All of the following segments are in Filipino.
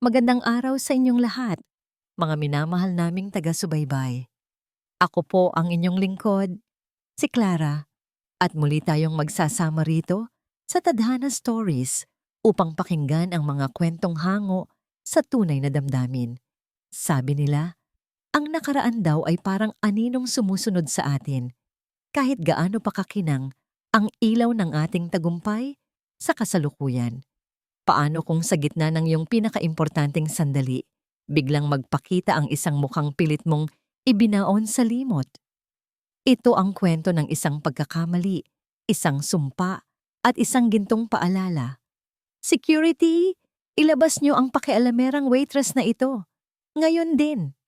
Magandang araw sa inyong lahat, mga minamahal naming taga-subaybay. Ako po ang inyong lingkod, si Clara, at muli tayong magsasama rito sa Tadhana Stories upang pakinggan ang mga kwentong hango sa tunay na damdamin. Sabi nila, ang nakaraan daw ay parang aninong sumusunod sa atin, kahit gaano pa kakinang ang ilaw ng ating tagumpay sa kasalukuyan. Paano kung sa gitna ng iyong pinakaimportanteng sandali, biglang magpakita ang isang mukhang pilit mong ibinaon sa limot? Ito ang kwento ng isang pagkakamali, isang sumpa, at isang gintong paalala. Security! Ilabas niyo ang pakialamerang waitress na ito. Ngayon din.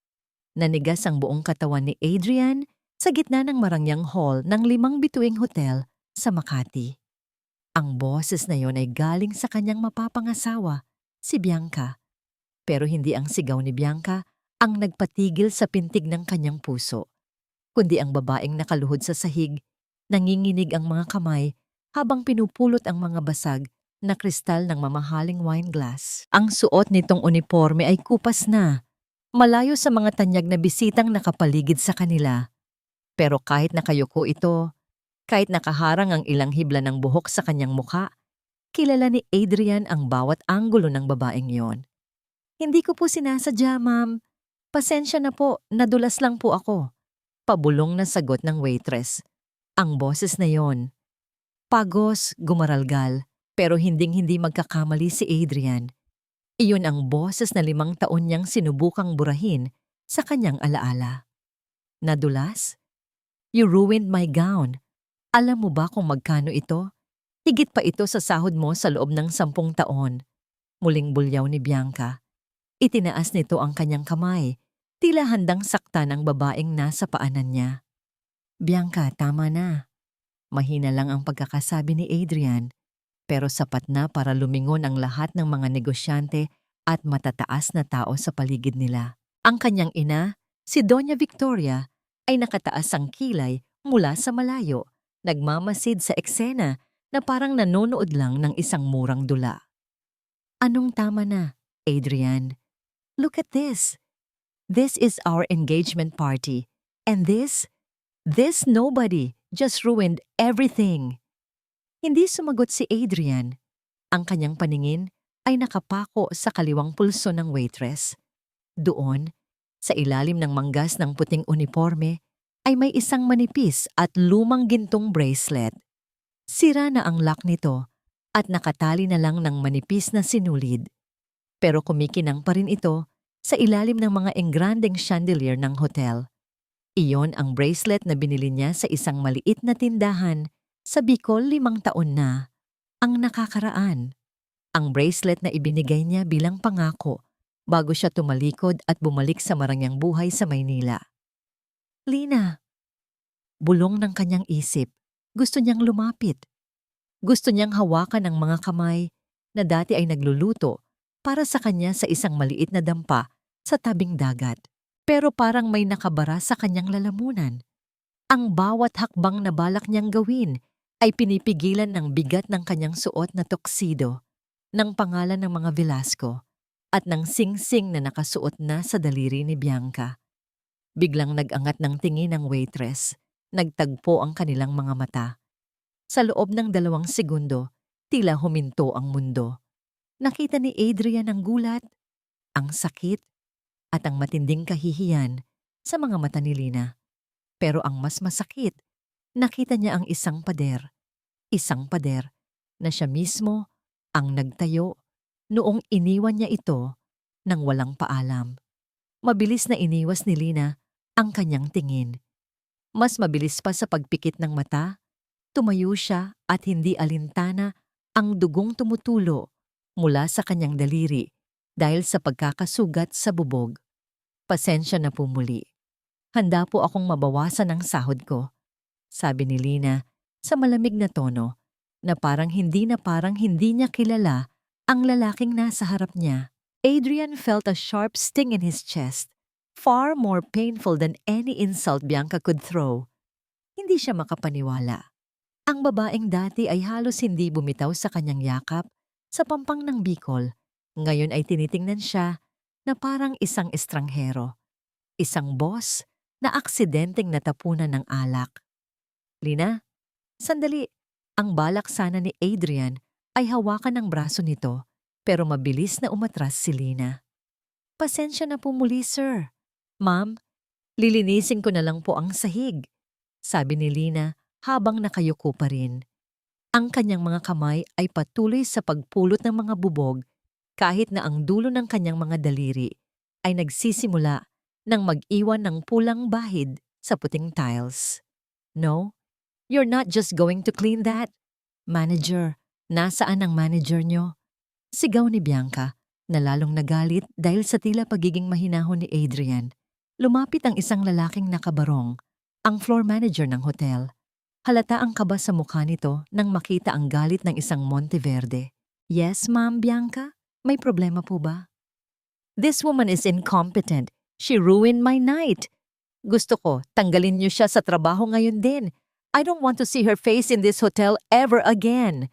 Nanigas ang buong katawan ni Adrian sa gitna ng marangyang hall ng 5 bituing hotel sa Makati. Ang boses na yon ay galing sa kanyang mapapangasawa, si Bianca. Pero hindi ang sigaw ni Bianca ang nagpatigil sa pintig ng kanyang puso, kundi ang babaeng nakaluhod sa sahig, nanginginig ang mga kamay habang pinupulot ang mga basag na kristal ng mamahaling wine glass. Ang suot nitong uniforme ay kupas na, malayo sa mga tanyag na bisitang nakapaligid sa kanila. Pero kahit nakayuko ito, kahit nakaharang ang ilang hibla ng buhok sa kanyang muka, kilala ni Adrian ang bawat anggulo ng babaeng yon. Hindi ko po sinasadya, ma'am. Pasensya na po, nadulas lang po ako. Pabulong na sagot ng waitress. Ang boses na yon. Pagos, gumaralgal, pero hinding-hindi magkakamali si Adrian. Iyon ang boses na 5 taon niyang sinubukang burahin sa kanyang alaala. Nadulas? You ruined my gown. Alam mo ba kung magkano ito? Higit pa ito sa sahod mo sa loob ng 10 taon. Muling bulyaw ni Bianca. Itinaas nito ang kanyang kamay, tila handang sakta ng babaeng nasa paanan niya. Bianca, tama na. Mahina lang ang pagkakasabi ni Adrian, pero sapat na para lumingon ang lahat ng mga negosyante at matataas na tao sa paligid nila. Ang kanyang ina, si Doña Victoria, ay nakataas ang kilay mula sa malayo, nagmamasid sa eksena na parang nanonood lang ng isang murang dula. Anong tama na, Adrian? Look at this. This is our engagement party. And this nobody just ruined everything. Hindi sumagot si Adrian. Ang kanyang paningin ay nakapako sa kaliwang pulso ng waitress. Doon, sa ilalim ng manggas ng puting uniforme, ay may isang manipis at lumang gintong bracelet. Sira na ang lock nito at nakatali na lang ng manipis na sinulid. Pero kumikinang pa rin ito sa ilalim ng mga engrandeng chandelier ng hotel. Iyon ang bracelet na binili niya sa isang maliit na tindahan sa Bicol 5 taon na ang nakakaraan. Ang bracelet na ibinigay niya bilang pangako bago siya tumalikod at bumalik sa marangyang buhay sa Maynila. Lina, bulong ng kanyang isip. Gusto niyang lumapit. Gusto niyang hawakan ang mga kamay na dati ay nagluluto para sa kanya sa isang maliit na dampa sa tabing dagat. Pero parang may nakabara sa kanyang lalamunan. Ang bawat hakbang na balak niyang gawin ay pinipigilan ng bigat ng kanyang suot na tuxedo, ng pangalan ng mga Velasco, at ng sing-sing na nakasuot na sa daliri ni Bianca. Biglang nag-angat ng tingin ng waitress, nagtagpo ang kanilang mga mata. Sa loob ng 2 segundo, tila huminto ang mundo. Nakita ni Adrian ang gulat, ang sakit, at ang matinding kahihiyan sa mga mata ni Lina. Pero ang mas masakit, nakita niya ang isang pader na siya mismo ang nagtayo noong iniwan niya ito nang walang paalam. Mabilis na iniwas ni Lina ang kanyang tingin. Mas mabilis pa sa pagpikit ng mata, tumayo siya at hindi alintana ang dugong tumutulo mula sa kanyang daliri dahil sa pagkakasugat sa bubog. Pasensya na po muli. Handa po akong mabawasan ang sahod ko, sabi ni Lina sa malamig na tono na parang hindi niya kilala ang lalaking nasa harap niya. Adrian felt a sharp sting in his chest, far more painful than any insult Bianca could throw. Hindi siya makapaniwala. Ang babaeng dati ay halos hindi bumitaw sa kanyang yakap sa pampang ng Bicol Ngayon ay tinitingnan siya na parang isang estranghero, isang boss na aksidenteng natapunan ng alak. Lina, sandali. Ang balak sana ni Adrian ay hawakan ang braso nito pero mabilis na umatras si Lina. Pasensya na po muli, sir. Ma'am, lilinisin ko na lang po ang sahig, sabi ni Lina habang nakayuko pa rin. Ang kanyang mga kamay ay patuloy sa pagpulot ng mga bubog kahit na ang dulo ng kanyang mga daliri ay nagsisimula nang mag-iwan ng pulang bahid sa puting tiles. No, you're not just going to clean that. Manager, nasaan ang manager nyo? Sigaw ni Bianca na lalong nagalit dahil sa tila pagiging mahinahon ni Adrian. Lumapit ang isang lalaking nakabarong, ang floor manager ng hotel. Halata ang kaba sa mukha nito nang makita ang galit ng isang Monteverde. Yes, Ma'am Bianca? May problema po ba? This woman is incompetent. She ruined my night. Gusto ko, tanggalin niyo siya sa trabaho ngayon din. I don't want to see her face in this hotel ever again.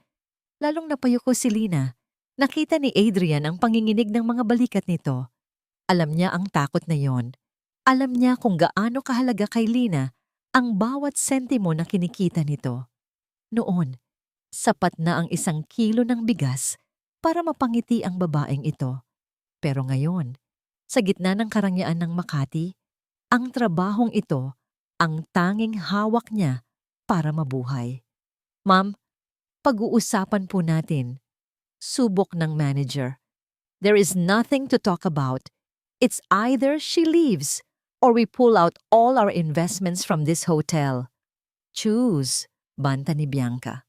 Lalong napayuko si Lina. Nakita ni Adrian ang panginginig ng mga balikat nito. Alam niya ang takot na yon. Alam niya kung gaano kahalaga kay Lina ang bawat sentimo na kinikita nito. Noon, sapat na ang 1 kilo ng bigas para mapangiti ang babaeng ito. Pero ngayon, sa gitna ng karangyaan ng Makati, ang trabahong ito ang tanging hawak niya para mabuhay. Ma'am, pag-uusapan po natin. Subok ng manager. There is nothing to talk about. It's either she leaves or we pull out all our investments from this hotel. Choose, banta ni Bianca.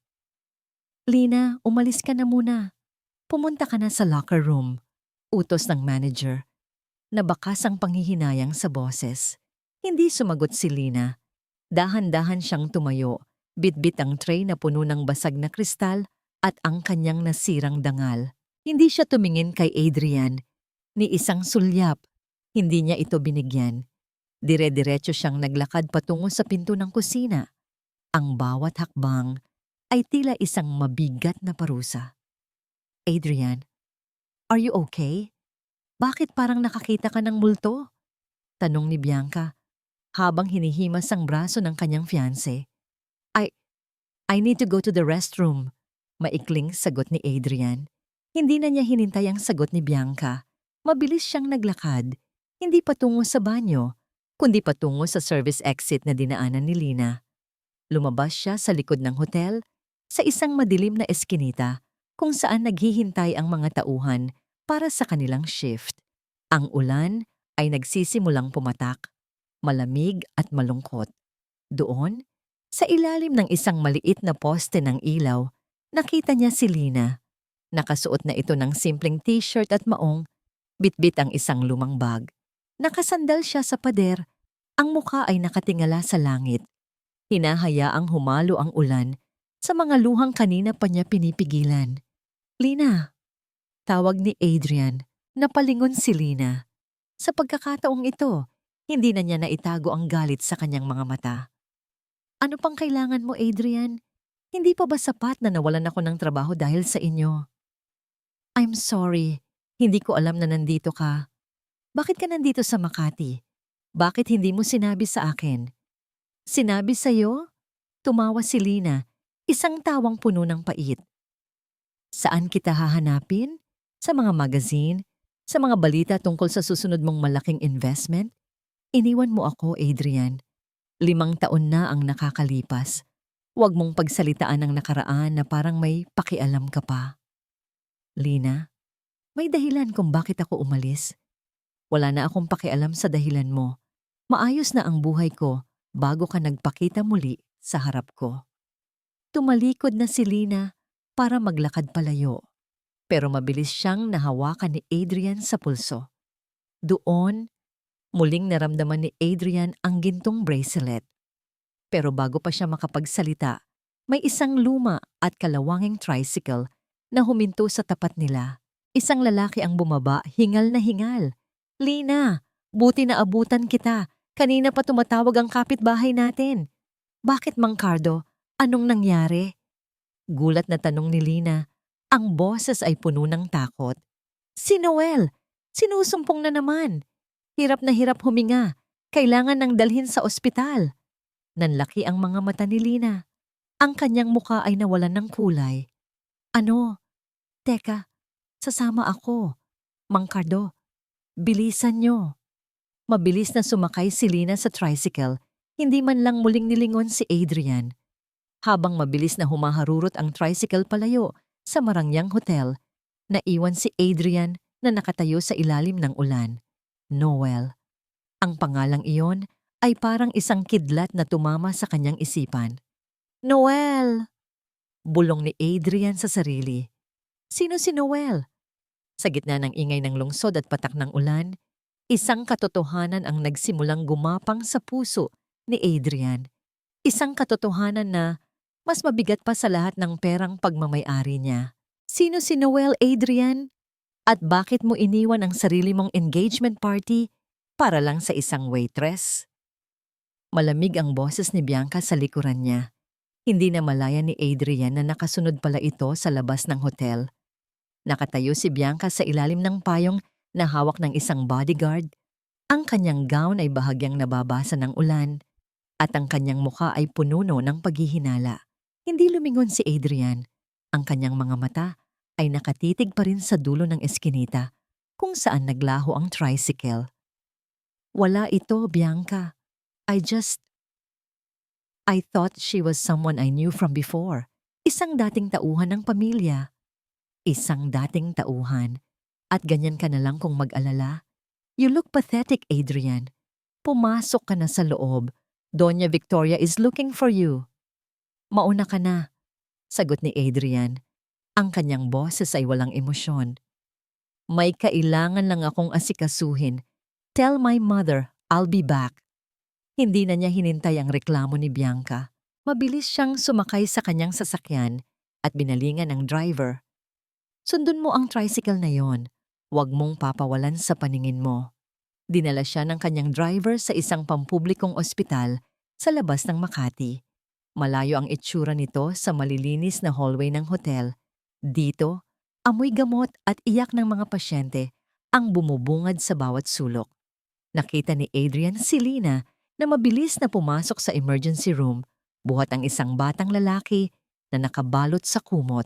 Lina, umalis ka na muna. Pumunta ka na sa locker room. Utos ng manager. Nabakas ang panghihinayang sa boses. Hindi sumagot si Lina. Dahan-dahan siyang tumayo, bitbit ang tray na puno ng basag na kristal at ang kanyang nasirang dangal. Hindi siya tumingin kay Adrian. Ni isang sulyap, hindi niya ito binigyan. Dire-diretso siyang naglakad patungo sa pinto ng kusina. Ang bawat hakbang ay tila isang mabigat na parusa. Adrian, are you okay? Bakit parang nakakita ka ng multo? Tanong ni Bianca habang hinihimas ang braso ng kanyang fiancé. I need to go to the restroom. Maikling sagot ni Adrian. Hindi na niya hinintay ang sagot ni Bianca. Mabilis siyang naglakad, hindi patungo sa banyo, kundi patungo sa service exit na dinaanan ni Lina. Lumabas siya sa likod ng hotel, sa isang madilim na eskinita kung saan naghihintay ang mga tauhan para sa kanilang shift. Ang ulan ay nagsisimulang pumatak, malamig at malungkot. Doon, sa ilalim ng isang maliit na poste ng ilaw, nakita niya si Lina. Nakasuot na ito ng simpleng t-shirt at maong, bitbit ang isang lumang bag. Nakasandal siya sa pader, ang mukha ay nakatingala sa langit. Hinahayaang humalo ang ulan sa mga luhang kanina pa niya pinipigilan. Lina, tawag ni Adrian, napalingon si Lina. Sa pagkakataong ito, hindi na niya naitago ang galit sa kanyang mga mata. Ano pang kailangan mo, Adrian? Hindi pa ba sapat na nawalan ako ng trabaho dahil sa inyo? I'm sorry. Hindi ko alam na nandito ka. Bakit ka nandito sa Makati? Bakit hindi mo sinabi sa akin? Sinabi sa'yo? Tumawa si Lina, isang tawang puno ng pait. Saan kita hahanapin? Sa mga magazine? Sa mga balita tungkol sa susunod mong malaking investment? Iniwan mo ako, Adrian. 5 taon na ang nakakalipas. Huwag mong pagsalitaan ang nakaraan na parang may pakialam ka pa. Lina, may dahilan kung bakit ako umalis. Wala na akong pakialam sa dahilan mo. Maayos na ang buhay ko bago ka nagpakita muli sa harap ko. Tumalikod na si Lina para maglakad palayo. Pero mabilis siyang nahawakan ni Adrian sa pulso. Doon, muling naramdaman ni Adrian ang gintong bracelet. Pero bago pa siya makapagsalita, may isang luma at kalawanging tricycle na huminto sa tapat nila. Isang lalaki ang bumaba, hingal na hingal. Lina, buti na abutan kita. Kanina pa tumatawag ang kapitbahay natin. Bakit, Mang Cardo? Anong nangyari? Gulat na tanong ni Lina. Ang boses ay puno ng takot. Si Noel! Sinusumpong na naman. Hirap na hirap huminga. Kailangan nang dalhin sa ospital. Nanlaki ang mga mata ni Lina. Ang kanyang muka ay nawalan ng kulay. Ano? Teka, sasama ako. Mang Cardo, bilisan nyo. Mabilis na sumakay si Lina sa tricycle. Hindi man lang muling nilingon si Adrian. Habang mabilis na humaharurot ang tricycle palayo sa Marangyang Hotel, naiwan si Adrian na nakatayo sa ilalim ng ulan. Noel. Ang pangalang iyon ay parang isang kidlat na tumama sa kanyang isipan. Noel! Bulong ni Adrian sa sarili. Sino si Noel? Sa gitna ng ingay ng lungsod at patak ng ulan, isang katotohanan ang nagsimulang gumapang sa puso ni Adrian. Isang katotohanan na mas mabigat pa sa lahat ng perang pagmamay-ari niya. Sino si Noel, Adrian? At bakit mo iniwan ang sarili mong engagement party para lang sa isang waitress? Malamig ang boses ni Bianca sa likuran niya. Hindi na malaya ni Adrian na nakasunod pala ito sa labas ng hotel. Nakatayo si Bianca sa ilalim ng payong na hawak ng isang bodyguard. Ang kanyang gown ay bahagyang nababasa ng ulan at ang kanyang mukha ay pununo ng paghihinala. Hindi lumingon si Adrian. Ang kanyang mga mata ay nakatitig pa rin sa dulo ng eskinita kung saan naglaho ang tricycle. Wala ito, Bianca. I thought she was someone I knew from before. Isang dating tauhan ng pamilya. Isang dating tauhan. At ganyan ka na lang kung mag-alala. You look pathetic, Adrian. Pumasok ka na sa loob. Doña Victoria is looking for you. Mauna ka na, sagot ni Adrian. Ang kanyang boses ay walang emosyon. May kailangan lang akong asikasuhin. Tell my mother, I'll be back. Hindi na niya hinintay ang reklamo ni Bianca. Mabilis siyang sumakay sa kanyang sasakyan at binalingan ng driver. Sundon mo ang tricycle na yon. Huwag mong papawalan sa paningin mo. Dinala siya ng kanyang driver sa isang pampublikong ospital sa labas ng Makati. Malayo ang itsura nito sa malilinis na hallway ng hotel. Dito, amoy gamot at iyak ng mga pasyente ang bumubungad sa bawat sulok. Nakita ni Adrian si Lina na mabilis na pumasok sa emergency room, buhat ang isang batang lalaki na nakabalot sa kumot.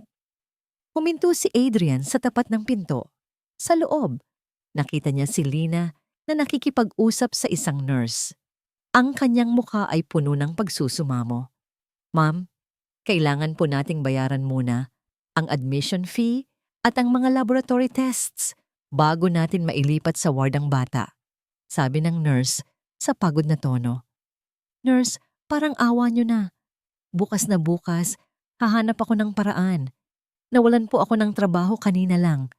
Huminto si Adrian sa tapat ng pinto. Sa loob, nakita niya si Lina na nakikipag-usap sa isang nurse. Ang kanyang mukha ay puno ng pagsusumamo. Ma'am, kailangan po nating bayaran muna ang admission fee at ang mga laboratory tests bago natin mailipat sa ward ang bata, sabi ng nurse sa pagod na tono. Nurse, parang awa niyo na. Bukas na bukas, hahanap ako ng paraan. Nawalan po ako ng trabaho kanina lang.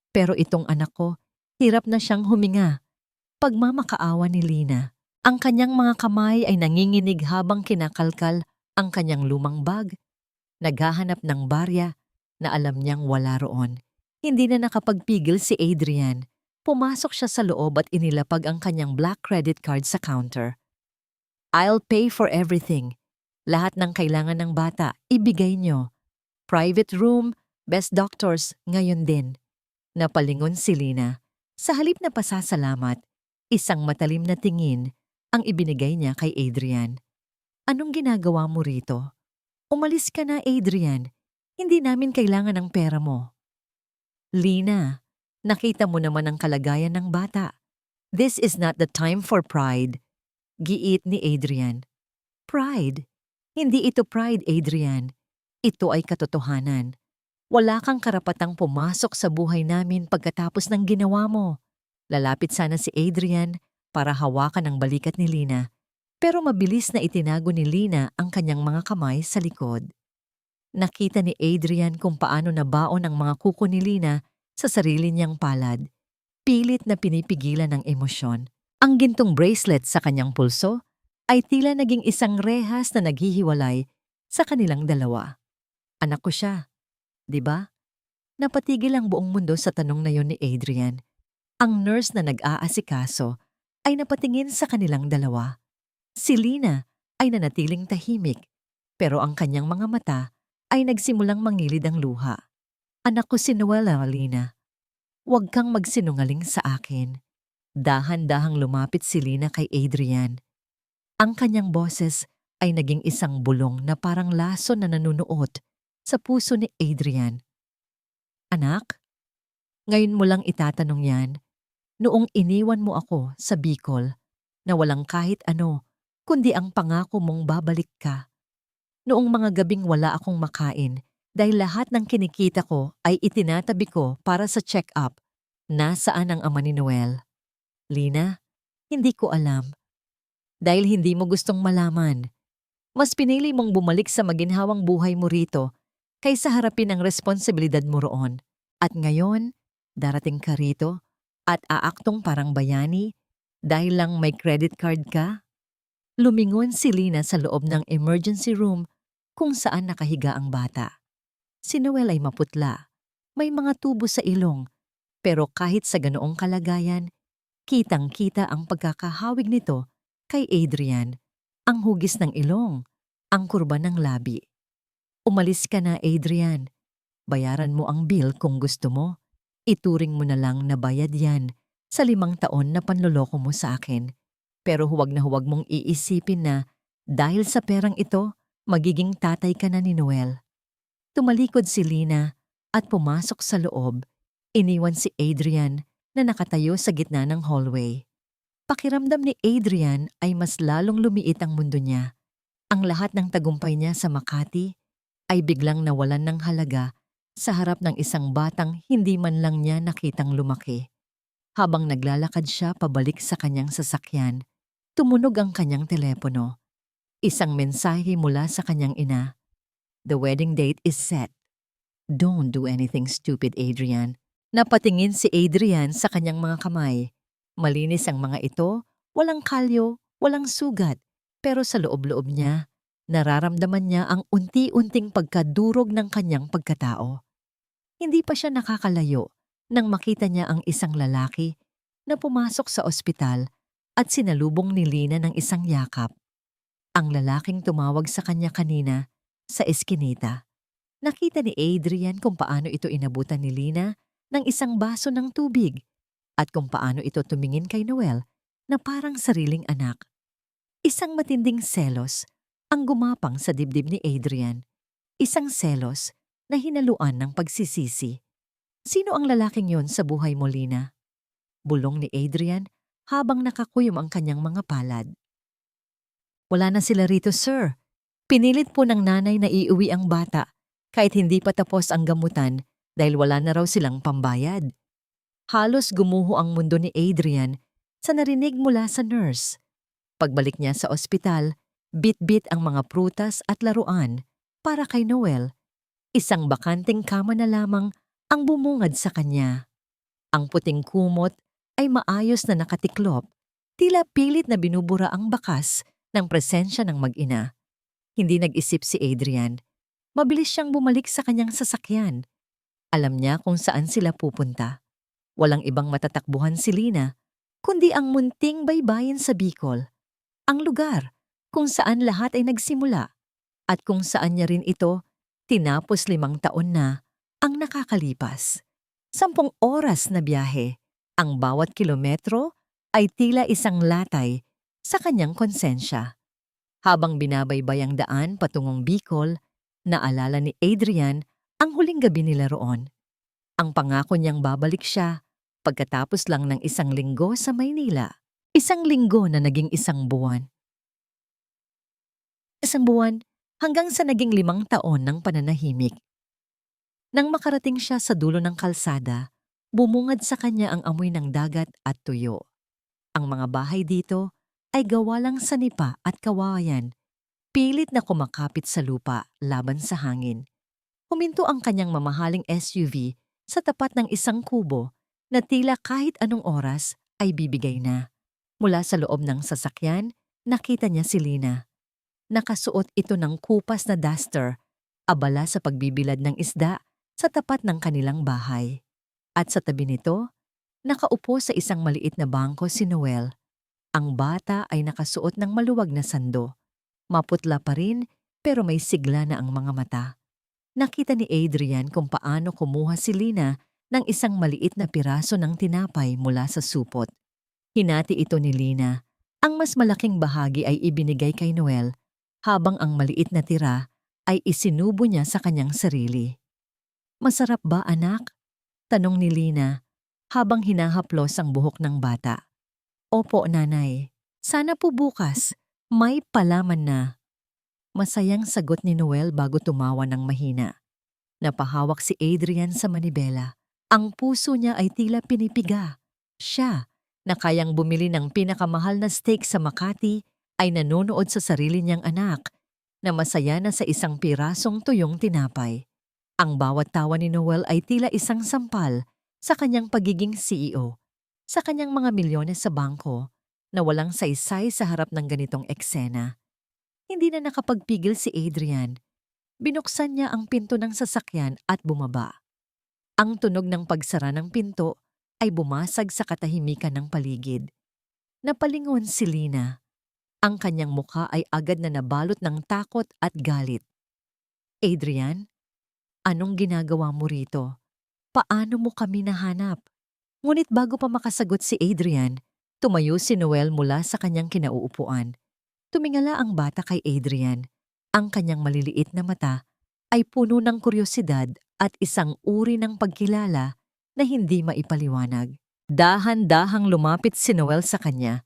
Pero itong anak ko, hirap na siyang huminga. Pagmamakaawa ni Lina, ang kanyang mga kamay ay nanginginig habang kinakalkal ang kanyang lumang bag. Naghahanap ng barya na alam niyang wala roon. Hindi na nakapagpigil si Adrian. Pumasok siya sa loob at inilapag ang kanyang black credit card sa counter. I'll pay for everything. Lahat ng kailangan ng bata, ibigay niyo. Private room, best doctors, ngayon din. Napalingon si Lina. Sa halip na pasasalamat, isang matalim na tingin ang ibinigay niya kay Adrian. Anong ginagawa mo rito? Umalis ka na, Adrian. Hindi namin kailangan ng pera mo. Lina, nakita mo naman ang kalagayan ng bata. This is not the time for pride. Giit ni Adrian. Pride? Hindi ito pride, Adrian. Ito ay katotohanan. Wala kang karapatang pumasok sa buhay namin pagkatapos ng ginawa mo. Lalapit sana si Adrian para hawakan ang balikat ni Lina. Pero mabilis na itinago ni Lina ang kanyang mga kamay sa likod. Nakita ni Adrian kung paano nabaon ang mga kuko ni Lina sa sarili niyang palad. Pilit na pinipigilan ng emosyon. Ang gintong bracelet sa kanyang pulso ay tila naging isang rehas na naghihiwalay sa kanilang dalawa. Anak ko siya, di ba? Napatigil ang buong mundo sa tanong na yon ni Adrian. Ang nurse na nag-aasikaso ay napatingin sa kanilang dalawa. Si Lina ay nanatiling tahimik, pero ang kanyang mga mata ay nagsimulang mangilid ang luha. Anak ko si Noel, Lina. Huwag kang magsinungaling sa akin. Dahan-dahang lumapit si Lina kay Adrian. Ang kanyang boses ay naging isang bulong na parang laso na nanunuot sa puso ni Adrian. Anak, ngayon mo lang itatanong yan, noong iniwan mo ako sa Bicol na walang kahit ano, kundi ang pangako mong babalik ka. Noong mga gabing wala akong makain dahil lahat ng kinikita ko ay itinatabi ko para sa check-up. Nasaan ang ama ni Noel? Lina, hindi ko alam. Dahil hindi mo gustong malaman. Mas pinili mong bumalik sa maginhawang buhay mo rito kaysa harapin ang responsibilidad mo roon. At ngayon, darating ka rito at aaktong parang bayani dahil lang may credit card ka? Lumingon si Lina sa loob ng emergency room kung saan nakahiga ang bata. Si Noel ay maputla, may mga tubo sa ilong, pero kahit sa ganoong kalagayan, kitang-kita ang pagkakahawig nito kay Adrian, ang hugis ng ilong, ang kurba ng labi. Umalis ka na, Adrian. Bayaran mo ang bill kung gusto mo. Ituring mo na lang na bayad yan sa 5 taon na panloloko mo sa akin. Pero huwag na huwag mong iisipin na dahil sa perang ito, magiging tatay ka na ni Noel. Tumalikod si Lina at pumasok sa loob. Iniwan si Adrian na nakatayo sa gitna ng hallway. Pakiramdam ni Adrian ay mas lalong lumiit ang mundo niya. Ang lahat ng tagumpay niya sa Makati ay biglang nawalan ng halaga sa harap ng isang batang hindi man lang niya nakitang lumaki. Habang naglalakad siya pabalik sa kanyang sasakyan, tumunog ang kanyang telepono. Isang mensahe mula sa kanyang ina. The wedding date is set. Don't do anything stupid, Adrian. Napatingin si Adrian sa kanyang mga kamay. Malinis ang mga ito, walang kalyo, walang sugat. Pero sa loob-loob niya, nararamdaman niya ang unti-unting pagkadurog ng kanyang pagkatao. Hindi pa siya nakakalayo nang makita niya ang isang lalaki na pumasok sa ospital at sinalubong ni Lina ng isang yakap. Ang lalaking tumawag sa kanya kanina sa eskinita. Nakita ni Adrian kung paano ito inabutan ni Lina ng isang baso ng tubig at kung paano ito tumingin kay Noel na parang sariling anak. Isang matinding selos ang gumapang sa dibdib ni Adrian. Isang selos na hinaluan ng pagsisisi. Sino ang lalaking yon sa buhay mo, Lina? Bulong ni Adrian habang nakakuyom ang kanyang mga palad. Wala na sila rito, sir. Pinilit po ng nanay na iuwi ang bata kahit hindi pa tapos ang gamutan dahil wala na raw silang pambayad. Halos gumuho ang mundo ni Adrian sa narinig mula sa nurse. Pagbalik niya sa ospital, bit-bit ang mga prutas at laruan para kay Noel. Isang bakanting kama na lamang ang bumungad sa kanya. Ang puting kumot ay maayos na nakatiklop, tila pilit na binubura ang bakas ng presensya ng mag-ina. Hindi nag-isip si Adrian. Mabilis siyang bumalik sa kanyang sasakyan. Alam niya kung saan sila pupunta. Walang ibang matatakbuhan si Lina, kundi ang munting baybayin sa Bicol. Ang lugar kung saan lahat ay nagsimula at kung saan niya rin ito tinapos 5 taon na ang nakakalipas. 10 oras na biyahe. Ang bawat kilometro ay tila isang latay sa kanyang konsensya. Habang binabaybay ang daan patungong Bicol, naalala ni Adrian ang huling gabi nila roon. Ang pangako niyang babalik siya pagkatapos lang ng 1 linggo sa Maynila. 1 linggo na naging 1 buwan. 1 buwan hanggang sa naging 5 taon ng pananahimik. Nang makarating siya sa dulo ng kalsada, bumungad sa kanya ang amoy ng dagat at tuyo. Ang mga bahay dito ay gawa lang sa nipa at kawayan, pilit na kumakapit sa lupa laban sa hangin. Huminto ang kanyang mamahaling SUV sa tapat ng isang kubo na tila kahit anong oras ay bibigay na. Mula sa loob ng sasakyan, nakita niya si Lina. Nakasuot ito ng kupas na duster, abala sa pagbibilad ng isda sa tapat ng kanilang bahay. At sa tabi nito, nakaupo sa isang maliit na bangko si Noel. Ang bata ay nakasuot ng maluwag na sando. Maputla pa rin pero may sigla na ang mga mata. Nakita ni Adrian kung paano kumuha si Lina ng isang maliit na piraso ng tinapay mula sa supot. Hinati ito ni Lina. Ang mas malaking bahagi ay ibinigay kay Noel, habang ang maliit na tira ay isinubo niya sa kanyang sarili. "Masarap ba, anak?" tanong ni Lina habang hinahaplos ang buhok ng bata. "Opo, nanay. Sana po bukas may palaman na." Masayang sagot ni Noel bago tumawa ng mahina. Napahawak si Adrian sa manibela. Ang puso niya ay tila pinipiga. Siya, na kayang bumili ng pinakamahal na steak sa Makati, ay nanonood sa sarili niyang anak na masaya na sa isang pirasong tuyong tinapay. Ang bawat tawa ni Noel ay tila isang sampal sa kanyang pagiging CEO, sa kanyang mga milyones sa bangko na walang saysay sa harap ng ganitong eksena. Hindi na nakapagpigil si Adrian. Binuksan niya ang pinto ng sasakyan at bumaba. Ang tunog ng pagsara ng pinto ay bumasag sa katahimikan ng paligid. Napalingon si Lina. Ang kanyang mukha ay agad na nabalot ng takot at galit. "Adrian, anong ginagawa mo rito? Paano mo kami nahanap?" Ngunit bago pa makasagot si Adrian, tumayo si Noel mula sa kanyang kinauupuan. Tumingala ang bata kay Adrian. Ang kanyang maliliit na mata ay puno ng kuryosidad at isang uri ng pagkilala na hindi maipaliwanag. Dahan-dahang lumapit si Noel sa kanya,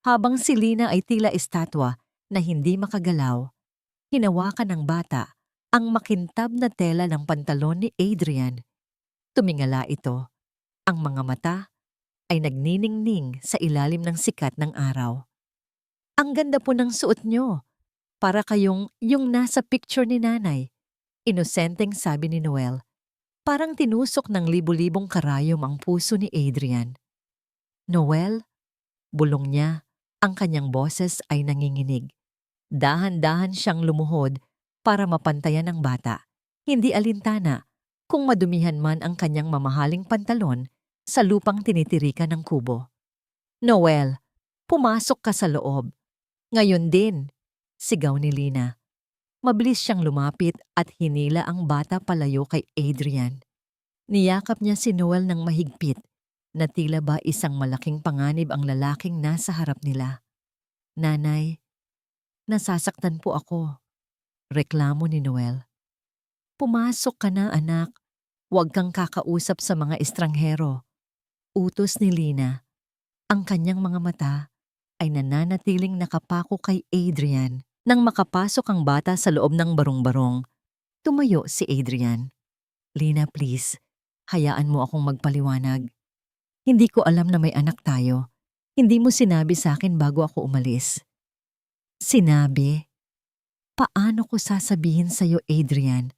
habang si Lina ay tila estatwa na hindi makagalaw. Hinawakan ng bata ang makintab na tela ng pantalon ni Adrian. Tumingala ito. Ang mga mata ay nagniningning sa ilalim ng sikat ng araw. "Ang ganda po ng suot nyo. Para kayong yung nasa picture ni nanay." Inosenteng sabi ni Noel. Parang tinusok ng libu-libong karayom ang puso ni Adrian. "Noel?" Bulong niya. Ang kanyang boses ay nanginginig. Dahan-dahan siyang lumuhod para mapantayan ang bata. Hindi alintana kung madumihan man ang kanyang mamahaling pantalon sa lupang tinitirikan ng kubo. "Noel, pumasok ka sa loob." "Ngayon din," sigaw ni Lina. Mabilis siyang lumapit at hinila ang bata palayo kay Adrian. Niyakap niya si Noel ng mahigpit na tila ba isang malaking panganib ang lalaking nasa harap nila. "Nanay, nasasaktan po ako," reklamo ni Noel. "Pumasok ka na, anak. Huwag kang kakausap sa mga estranghero," utos ni Lina. Ang kanyang mga mata ay nananatiling nakapako kay Adrian. Nang makapasok ang bata sa loob ng barong-barong, tumayo si Adrian. "Lina, please, hayaan mo akong magpaliwanag. Hindi ko alam na may anak tayo. Hindi mo sinabi sa akin bago ako umalis." "Sinabi? Paano ko sasabihin sa'yo, Adrian?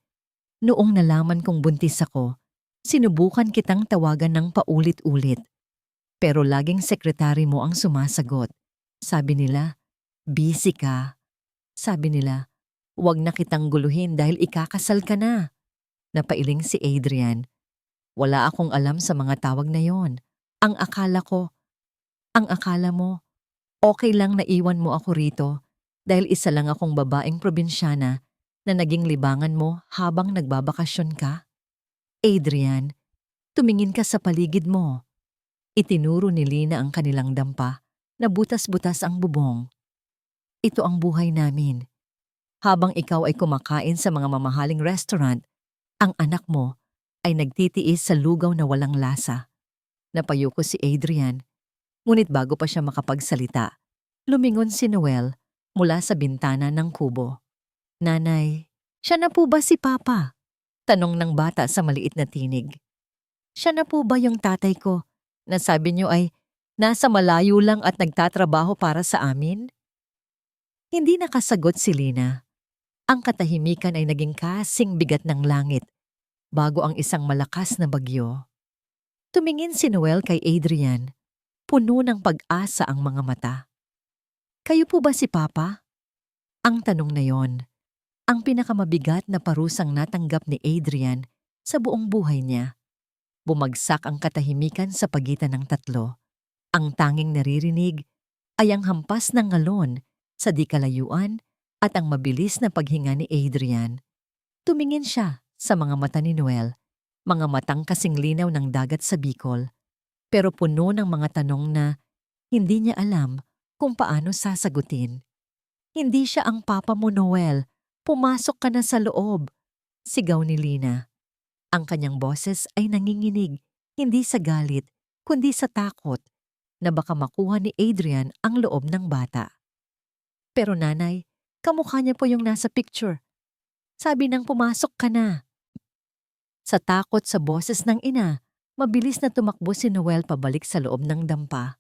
Noong nalaman kong buntis ako, sinubukan kitang tawagan ng paulit-ulit. Pero laging sekretary mo ang sumasagot. Sabi nila, busy ka. Sabi nila, huwag na kitang guluhin dahil ikakasal ka na." Napailing si Adrian. "Wala akong alam sa mga tawag na yon. Ang akala mo, okay lang na iwan mo ako rito dahil isa lang akong babaeng probinsyana na naging libangan mo habang nagbabakasyon ka? Adrian, tumingin ka sa paligid mo." Itinuro ni Lina ang kanilang dampa na butas-butas ang bubong. "Ito ang buhay namin. Habang ikaw ay kumakain sa mga mamahaling restaurant, ang anak mo ay nagtitiis sa lugaw na walang lasa." Napayuko si Adrian, ngunit bago pa siya makapagsalita, lumingon si Noel mula sa bintana ng kubo. "Nanay, siya na po ba si Papa?" Tanong ng bata sa maliit na tinig. "Siya na po ba yung tatay ko na sabi niyo ay nasa malayo lang at nagtatrabaho para sa amin?" Hindi nakasagot si Lina. Ang katahimikan ay naging kasing bigat ng langit bago ang isang malakas na bagyo. Tumingin si Noel kay Adrian. Puno ng pag-asa ang mga mata. "Kayo po ba si Papa?" Ang tanong na yon, ang pinakamabigat na parusang natanggap ni Adrian sa buong buhay niya. Bumagsak ang katahimikan sa pagitan ng tatlo. Ang tanging naririnig ay ang hampas ng ngalon sa di kalayuan at ang mabilis na paghinga ni Adrian. Tumingin siya sa mga mata ni Noel. mga matang kasing linaw ng dagat sa Bicol, pero puno ng mga tanong na hindi niya alam kung paano sasagutin. Hindi siya ang papa mo, Noel. Pumasok ka na sa loob, sigaw ni Lina. Ang kanyang boses ay nanginginig, hindi sa galit, kundi sa takot na baka makuha ni Adrian ang loob ng bata. Pero nanay, kamukha niya po yung nasa picture. Sabi nang pumasok ka na. Sa takot sa boses ng ina, mabilis na tumakbo si Noel pabalik sa loob ng dampa.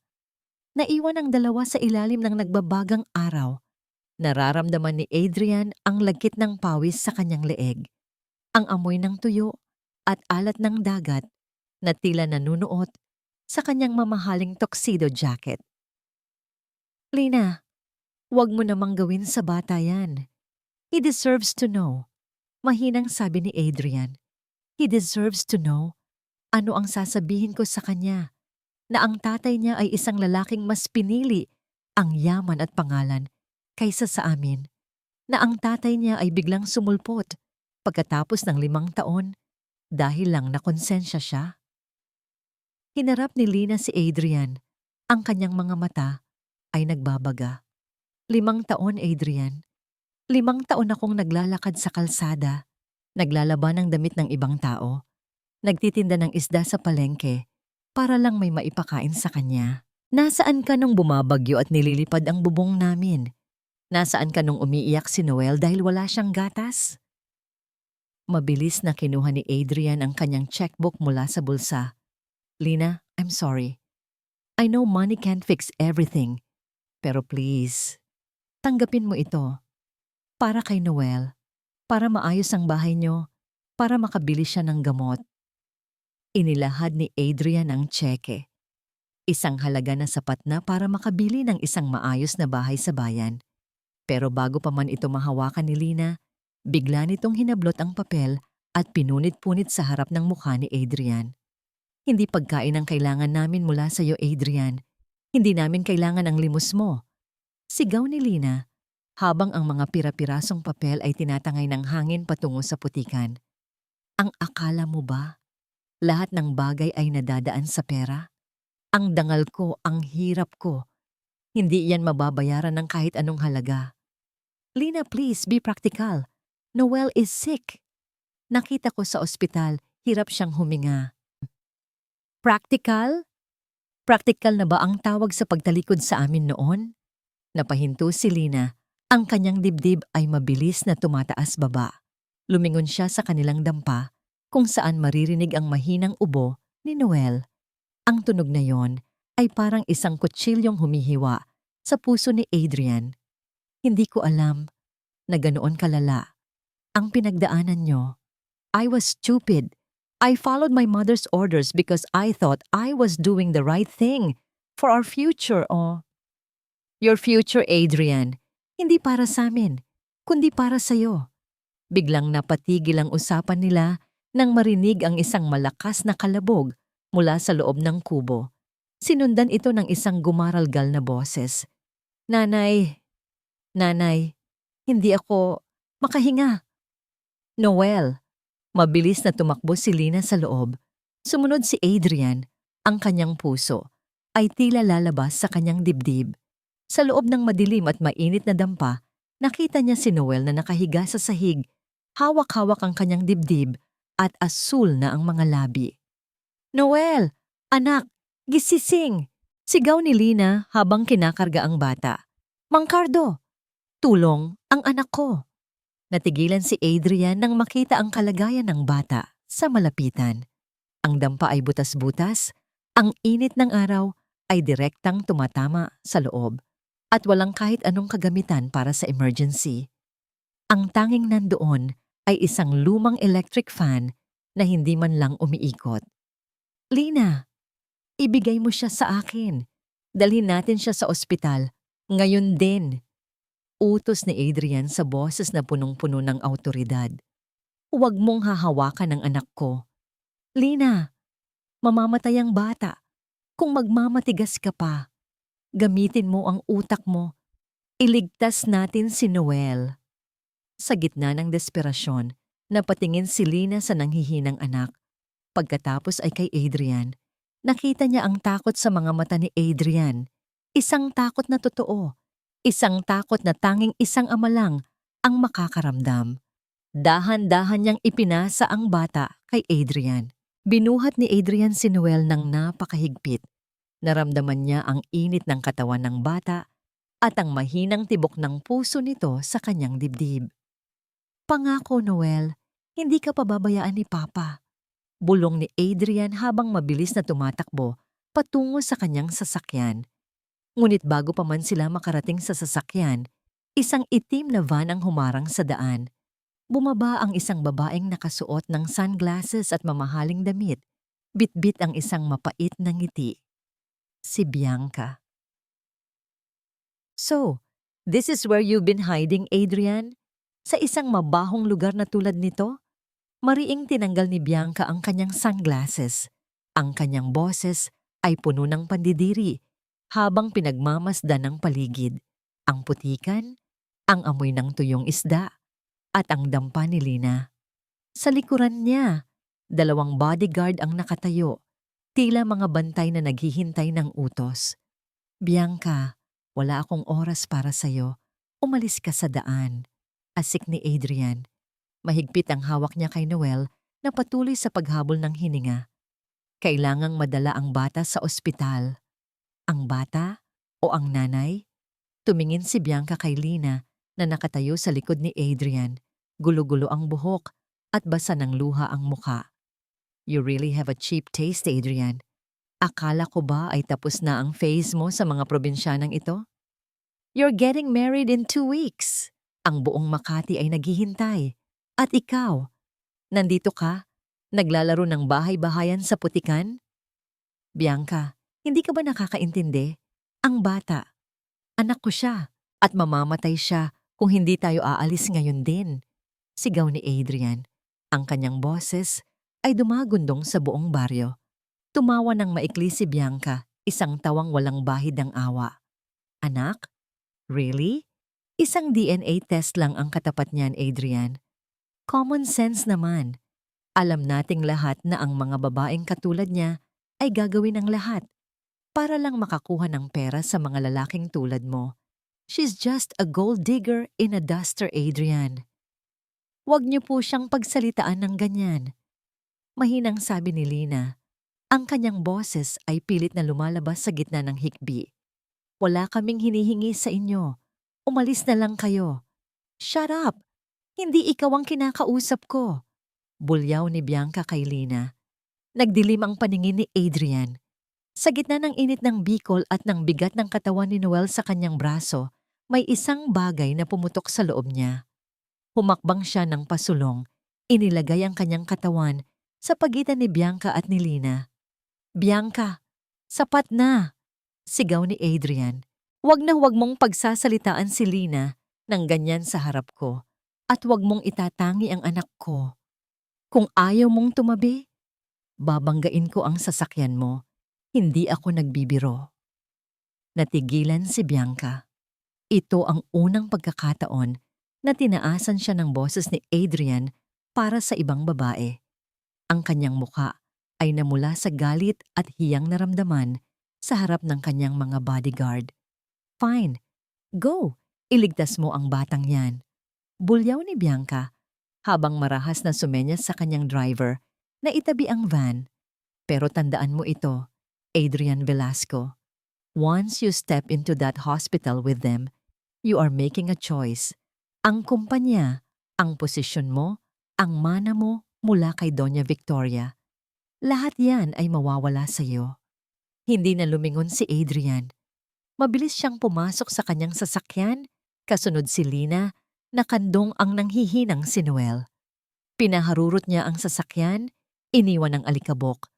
Naiwan ang dalawa sa ilalim ng nagbabagang araw. Nararamdaman ni Adrian ang lagkit ng pawis sa kanyang leeg, ang amoy ng tuyo at alat ng dagat na tila nanunuot sa kanyang mamahaling tuxedo jacket. Lina, huwag mo namang gawin sa bata yan. He deserves to know. Mahinang sabi ni Adrian. He deserves to know ano ang sasabihin ko sa kanya, na ang tatay niya ay isang lalaking mas pinili ang yaman at pangalan kaysa sa amin, na ang tatay niya ay biglang sumulpot pagkatapos ng 5 taon dahil lang nakonsensya siya. Hinarap ni Lina si Adrian. Ang kanyang mga mata ay nagbabaga. 5 taon, Adrian. 5 taon akong naglalakad sa kalsada, naglalaba ng damit ng ibang tao, nagtitinda ng isda sa palengke para lang may maipakain sa kanya. Nasaan ka nung bumabagyo at nililipad ang bubong namin? Nasaan ka nung umiiyak si Noel dahil wala siyang gatas? Mabilis na kinuha ni Adrian ang kanyang checkbook mula sa bulsa. Lina, I'm sorry. I know money can't fix everything. Pero please, tanggapin mo ito. Para kay Noel. Para maayos ang bahay niyo. Para makabili siya ng gamot. Inilahad ni Adrian ang tseke. Isang halaga na sapat na para makabili ng isang maayos na bahay sa bayan. Pero bago pa man ito mahawakan ni Lina, bigla nitong hinablot ang papel at pinunit-punit sa harap ng mukha ni Adrian. Hindi pagkain ang kailangan namin mula sa iyo, Adrian. Hindi namin kailangan ang limos mo. Sigaw ni Lina, habang ang mga pira-pirasong papel ay tinatangay ng hangin patungo sa putikan. Ang akala mo ba, lahat ng bagay ay nadadaan sa pera? Ang dangal ko, ang hirap ko. Hindi yan mababayaran ng kahit anong halaga. Lina, please, be practical. Noel is sick. Nakita ko sa ospital, hirap siyang huminga. Practical? Practical na ba ang tawag sa pagtalikod sa amin noon? Napahinto si Lina. Ang kanyang dibdib ay mabilis na tumataas baba. Lumingon siya sa kanilang dampa, kung saan maririnig ang mahinang ubo ni Noel. Ang tunog na yon ay parang isang kutsilyong humihiwa sa puso ni Adrian. Hindi ko alam na ganoon kalala ang pinagdaanan niyo. I was stupid. I followed my mother's orders because I thought I was doing the right thing for our future, oh. Your future, Adrian, hindi para sa amin, kundi para sa'yo. Biglang napatigil ang usapan nila nang marinig ang isang malakas na kalabog mula sa loob ng kubo. Sinundan ito ng isang gumaralgal na boses. Nanay, Nanay, hindi ako makahinga. Noel. Mabilis na tumakbo si Lina sa loob. Sumunod si Adrian. Ang kanyang puso ay tila lalabas sa kanyang dibdib. Sa loob ng madilim at mainit na dampa, nakita niya si Noel na nakahiga sa sahig. Hawak-hawak ang kanyang dibdib at asul na ang mga labi. Noel! Anak! Gisising! Sigaw ni Lina habang kinakarga ang bata. Mang Cardo! Tulong ang anak ko! Natigilan si Adrian nang makita ang kalagayan ng bata sa malapitan. Ang dampa ay butas-butas, ang init ng araw ay direktang tumatama sa loob at walang kahit anong kagamitan para sa emergency. Ang tanging nandoon ay isang lumang electric fan na hindi man lang umiikot. Lina, ibigay mo siya sa akin. Dalhin natin siya sa ospital. Ngayon din. Utos ni Adrian sa boses na punong-puno ng awtoridad. Huwag mong hahawakan ang anak ko. Lina, mamamatay ang bata. Kung magmamatigas ka pa, gamitin mo ang utak mo. Iligtas natin si Noel. Sa gitna ng desperasyon, napatingin si Lina sa nanghihinang anak. Pagkatapos ay kay Adrian. Nakita niya ang takot sa mga mata ni Adrian. Isang takot na totoo. Isang takot na tanging isang ama lang ang makakaramdam. Dahan-dahan niyang ipinasa ang bata kay Adrian. Binuhat ni Adrian si Noel ng napakahigpit. Naramdaman niya ang init ng katawan ng bata at ang mahinang tibok ng puso nito sa kanyang dibdib. Pangako, Noel, hindi ka pababayaan ni Papa. Bulong ni Adrian habang mabilis na tumatakbo patungo sa kanyang sasakyan. Ngunit bago pa man sila makarating sa sasakyan, isang itim na van ang humarang sa daan. Bumaba ang isang babaeng nakasuot ng sunglasses at mamahaling damit. Bitbit ang isang mapait na ngiti. Si Bianca. So, this is where you've been hiding, Adrian? Sa isang mabahong lugar na tulad nito? Mariing tinanggal ni Bianca ang kanyang sunglasses. Ang kanyang boses ay puno ng pandidiri habang pinagmamasdan ng paligid. Ang putikan, ang amoy ng tuyong isda, at ang dampa ni Lina. Sa likuran niya, 2 bodyguard ang nakatayo, tila mga bantay na naghihintay ng utos. Bianca, wala akong oras para sa'yo. Umalis ka sa daan. Asik ni Adrian. Mahigpit ang hawak niya kay Noel na patuloy sa paghabol ng hininga. Kailangang madala ang bata sa ospital. Ang bata o ang nanay? Tumingin si Bianca kay Lina na nakatayo sa likod ni Adrian. Gulo-gulo ang buhok at basa ng luha ang muka. You really have a cheap taste, Adrian. Akala ko ba ay tapos na ang phase mo sa mga probinsyanang ito? You're getting married in 2 weeks. Ang buong Makati ay naghihintay. At ikaw, nandito ka, naglalaro ng bahay-bahayan sa putikan? Bianca, hindi ka ba nakakaintindi? Ang bata, anak ko siya at mamamatay siya kung hindi tayo aalis ngayon din. Sigaw ni Adrian. Ang kanyang boses ay dumagundong sa buong baryo. Tumawa ng maikli si Bianca, isang tawang walang bahid ng awa. Anak? Really? Isang DNA test lang ang katapat niyan, Adrian. Common sense naman. Alam nating lahat na ang mga babaeng katulad niya ay gagawin ang lahat para lang makakuha ng pera sa mga lalaking tulad mo. She's just a gold digger in a duster, Adrian. Huwag niyo po siyang pagsalitaan ng ganyan. Mahinang sabi ni Lina. Ang kanyang boses ay pilit na lumalabas sa gitna ng hikbi. Wala kaming hinihingi sa inyo. Umalis na lang kayo. Shut up! Hindi ikaw ang kinakausap ko. Bulyaw ni Bianca kay Lina. Nagdilim ang paningin ni Adrian. Sa gitna ng init ng bikol at ng bigat ng katawan ni Noel sa kanyang braso, may isang bagay na pumutok sa loob niya. Humakbang siya ng pasulong. Inilagay ang kanyang katawan sa pagitan ni Bianca at ni Lina. Bianca, sapat na! Sigaw ni Adrian. Huwag na huwag mong pagsasalitaan si Lina ng ganyan sa harap ko. At huwag mong itatangi ang anak ko. Kung ayaw mong tumabi, babanggain ko ang sasakyan mo. Hindi ako nagbibiro. Natigilan si Bianca. Ito ang unang pagkakataon na tinaasan siya ng boses ni Adrian para sa ibang babae. Ang kanyang muka ay namula sa galit at hiyang naramdaman sa harap ng kanyang mga bodyguard. Fine, go! Iligtas mo ang batang yan. Bulyaw ni Bianca habang marahas na sumenyas sa kanyang driver na itabi ang van. Pero tandaan mo ito, Adrian Velasco. Once you step into that hospital with them, you are making a choice. Ang kumpanya, ang posisyon mo, ang mana mo mula kay Doña Victoria. Lahat yan ay mawawala sa iyo. Hindi na lumingon si Adrian. Mabilis siyang pumasok sa kanyang sasakyan, kasunod si Lina, nakandong ang nanghihinang si Noel. Pinaharurot niya ang sasakyan, iniwan ang alikabok,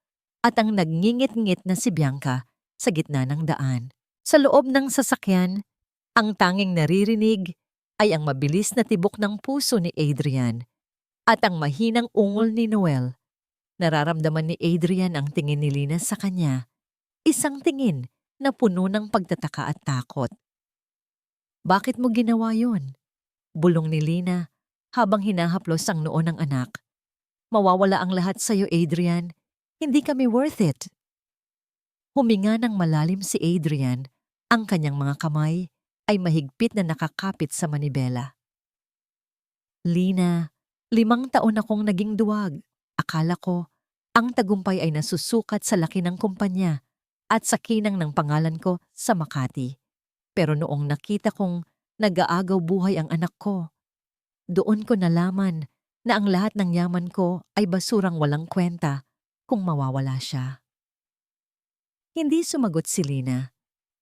at ang nagngingit-ngit na si Bianca sa gitna ng daan. Sa loob ng sasakyan, ang tanging naririnig ay ang mabilis na tibok ng puso ni Adrian at ang mahinang ungol ni Noel. Nararamdaman ni Adrian ang tingin ni Lina sa kanya, isang tingin na puno ng pagtataka at takot. Bakit mo ginawa yun? Bulong ni Lina habang hinahaplos ang noo ng anak. Mawawala ang lahat sa'yo, Adrian. Hindi kami worth it. Huminga ng malalim si Adrian. Ang kanyang mga kamay ay mahigpit na nakakapit sa manibela. Lina, 5 taon akong naging duwag. Akala ko, ang tagumpay ay nasusukat sa laki ng kumpanya at sa kinang ng pangalan ko sa Makati. Pero noong nakita kong nag-aagaw buhay ang anak ko, doon ko nalaman na ang lahat ng yaman ko ay basurang walang kwenta kung mawawala siya. Hindi sumagot si Lina.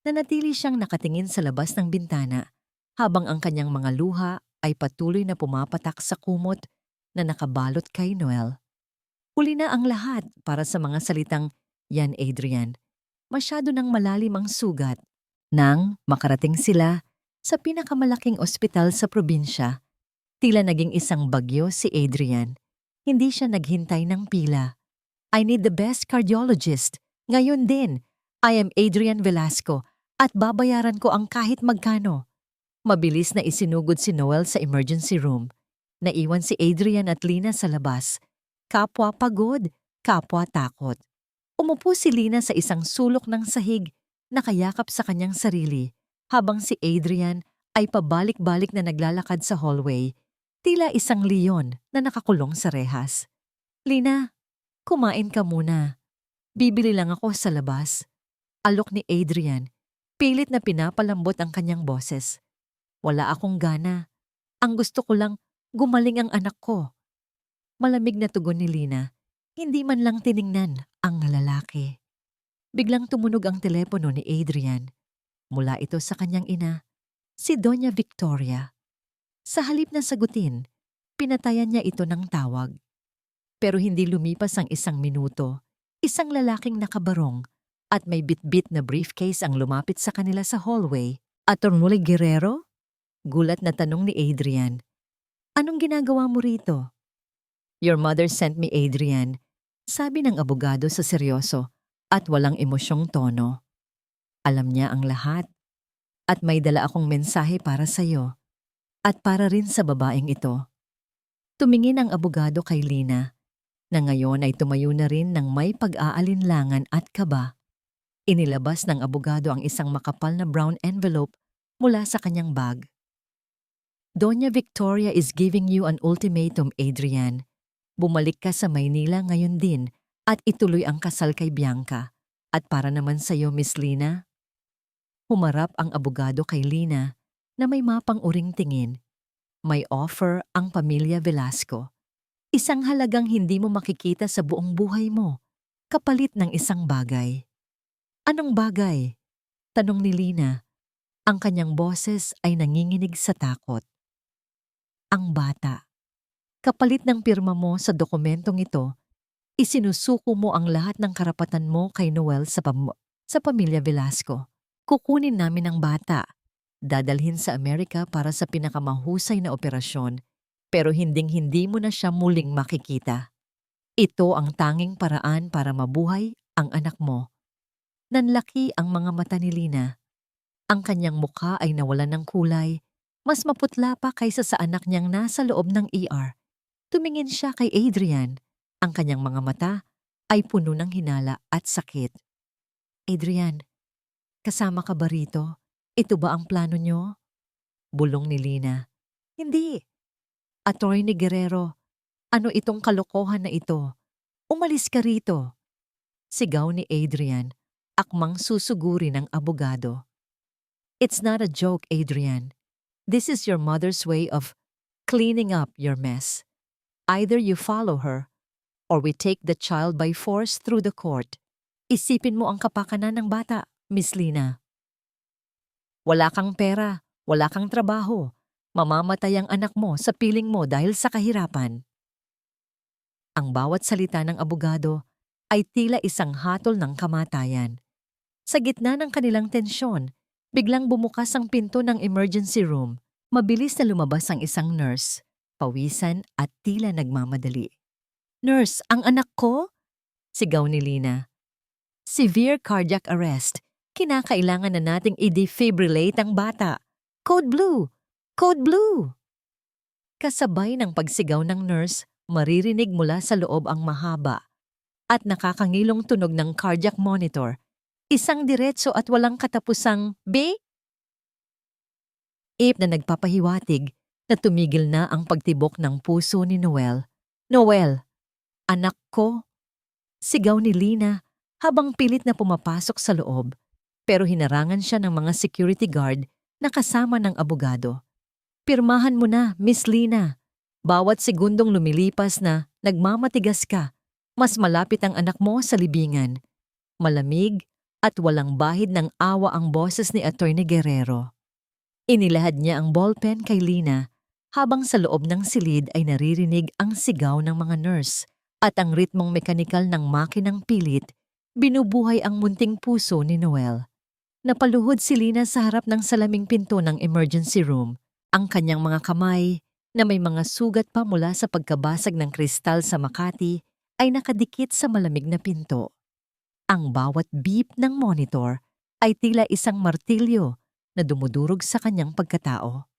Nanatili siyang nakatingin sa labas ng bintana habang ang kanyang mga luha ay patuloy na pumapatak sa kumot na nakabalot kay Noel. Huli na ang lahat para sa mga salitang, "Yan Adrian." Masyado nang malalim ang sugat. Nang makarating sila sa pinakamalaking ospital sa probinsya, tila naging isang bagyo si Adrian. Hindi siya naghintay ng pila. "I need the best cardiologist. Ngayon din, I am Adrian Velasco at babayaran ko ang kahit magkano." Mabilis na isinugod si Noel sa emergency room. Naiwan si Adrian at Lina sa labas. Kapwa pagod, kapwa takot. Umupo si Lina sa isang sulok ng sahig, nakayakap sa kanyang sarili, habang si Adrian ay pabalik-balik na naglalakad sa hallway, tila isang leon na nakakulong sa rehas. "Lina, kumain ka muna. Bibili lang ako sa labas." Alok ni Adrian, pilit na pinapalambot ang kanyang boses. "Wala akong gana. Ang gusto ko lang, gumaling ang anak ko." Malamig na tugon ni Lina, hindi man lang tiningnan ang lalaki. Biglang tumunog ang telepono ni Adrian. Mula ito sa kanyang ina, si Doña Victoria. Sa halip na sagutin, pinatayan niya ito ng tawag. Pero hindi lumipas ang 1 minuto, isang lalaking nakabarong at may bitbit na briefcase ang lumapit sa kanila sa hallway. "Attorney Guerrero?" Gulat na tanong ni Adrian. "Anong ginagawa mo rito?" "Your mother sent me, Adrian," sabi ng abogado sa seryoso at walang emosyong tono. Alam niya ang lahat at may dala akong mensahe para sa'yo at para rin sa babaeng ito. Tumingin ang abogado kay Lina, na ngayon ay tumayo na rin ng may pag-aalinlangan at kaba. Inilabas ng abogado ang isang makapal na brown envelope mula sa kanyang bag. "Doña Victoria is giving you an ultimatum, Adrian. Bumalik ka sa Maynila ngayon din at ituloy ang kasal kay Bianca. At para naman sa'yo, Miss Lina." Humarap ang abogado kay Lina na may mapang-uring tingin. May offer ang pamilya Velasco. Isang halagang hindi mo makikita sa buong buhay mo, kapalit ng isang bagay. "Anong bagay?" tanong ni Lina. Ang kanyang boses ay nanginginig sa takot. "Ang bata. Kapalit ng pirma mo sa dokumentong ito, isinusuko mo ang lahat ng karapatan mo kay Noel sa pamilya Velasco. Kukunin namin ang bata, dadalhin sa Amerika para sa pinakamahusay na operasyon, pero hinding-hindi mo na siya muling makikita. Ito ang tanging paraan para mabuhay ang anak mo." Nanlaki ang mga mata ni Lina. Ang kanyang mukha ay nawalan ng kulay, mas maputla pa kaysa sa anak niyang nasa loob ng ER. Tumingin siya kay Adrian. Ang kanyang mga mata ay puno ng hinala at sakit. "Adrian, kasama ka ba rito? Ito ba ang plano niyo?" Bulong ni Lina. "Hindi. Attorney Guerrero, ano itong kalokohan na ito? Umalis ka rito." Sigaw ni Adrian, akmang susuguri ng abogado. "It's not a joke, Adrian. This is your mother's way of cleaning up your mess. Either you follow her, or we take the child by force through the court." Isipin mo ang kapakanan ng bata, Miss Lina. Wala kang pera, wala kang trabaho. Mamamatay ang anak mo sa piling mo dahil sa kahirapan. Ang bawat salita ng abogado ay tila isang hatol ng kamatayan. Sa gitna ng kanilang tensyon, biglang bumukas ang pinto ng emergency room. Mabilis na lumabas ang isang nurse, pawisan at tila nagmamadali. "Nurse, ang anak ko?" sigaw ni Lina. "Severe cardiac arrest. Kinakailangan na nating i-defibrillate ang bata. Code Blue! Code Blue!" Kasabay ng pagsigaw ng nurse, maririnig mula sa loob ang mahaba, at nakakangilong tunog ng cardiac monitor. Isang diretso at walang katapusang beep na nagpapahiwatig na tumigil na ang pagtibok ng puso ni Noel. Noel, anak ko! Sigaw ni Lina habang pilit na pumapasok sa loob, pero hinarangan siya ng mga security guard na kasama ng abogado. Pirmahan mo na, Miss Lina. Bawat segundong lumilipas na nagmamatigas ka, mas malapit ang anak mo sa libingan. Malamig at walang bahid ng awa ang boses ni Attorney Guerrero. Inilahad niya ang ballpen kay Lina habang sa loob ng silid ay naririnig ang sigaw ng mga nurse at ang ritmong mekanikal ng makinang pilit, binubuhay ang munting puso ni Noel. Napaluhod si Lina sa harap ng salaming pinto ng emergency room. Ang kanyang mga kamay, na may mga sugat pa mula sa pagkabasag ng kristal sa Makati, ay nakadikit sa malamig na pinto. Ang bawat beep ng monitor ay tila isang martilyo na dumudurog sa kanyang pagkatao.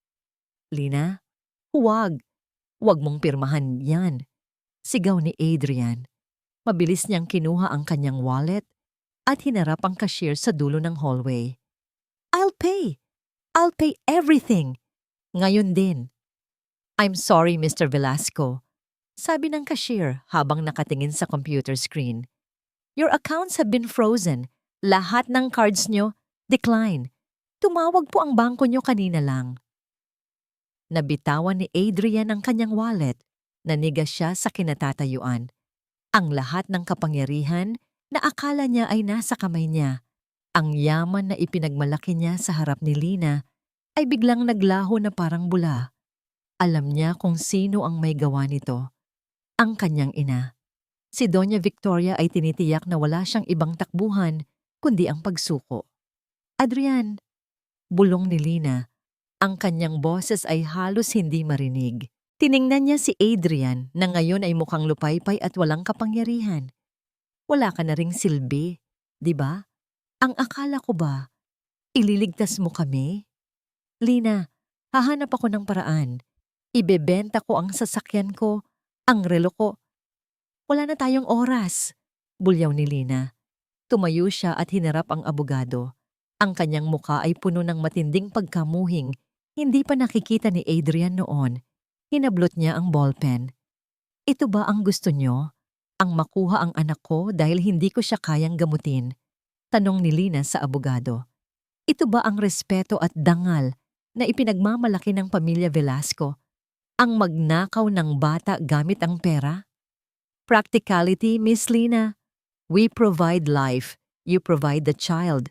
Lina, huwag! Huwag mong pirmahan yan! Sigaw ni Adrian. Mabilis niyang kinuha ang kanyang wallet at hinarap ang cashier sa dulo ng hallway. I'll pay! I'll pay everything! Ngayon din. I'm sorry, Mr. Velasco. Sabi ng cashier habang nakatingin sa computer screen. Your accounts have been frozen. Lahat ng cards nyo, decline. Tumawag po ang bangko nyo kanina lang. Nabitawan ni Adrian ang kanyang wallet. Nanigas siya sa kinatatayuan. Ang lahat ng kapangyarihan na akala niya ay nasa kamay niya. Ang yaman na ipinagmalaki niya sa harap ni Lina ay biglang naglaho na parang bula. Alam niya kung sino ang may gawa nito. Ang kanyang ina. Si Doña Victoria ay tinitiyak na wala siyang ibang takbuhan kundi ang pagsuko. Adrian, bulong ni Lina. Ang kanyang boses ay halos hindi marinig. Tiningnan niya si Adrian na ngayon ay mukhang lupaypay at walang kapangyarihan. Wala ka na ring silbi, di ba? Ang akala ko ba, ililigtas mo kami? Lina, hahanap ako ng paraan. Ibebenta ko ang sasakyan ko, ang relo ko. Wala na tayong oras, bulyaw ni Lina. Tumayo siya at hinarap ang abogado. Ang kanyang muka ay puno ng matinding pagkamuhing. Hindi pa nakikita ni Adrian noon. Hinablot niya ang ballpen. Ito ba ang gusto niyo? Ang makuha ang anak ko dahil hindi ko siya kayang gamutin? Tanong ni Lina sa abogado. Ito ba ang respeto at dangal na ipinagmamalaki ng pamilya Velasco? Ang magnakaw ng bata gamit ang pera? Practicality, Miss Lina. We provide life, you provide the child.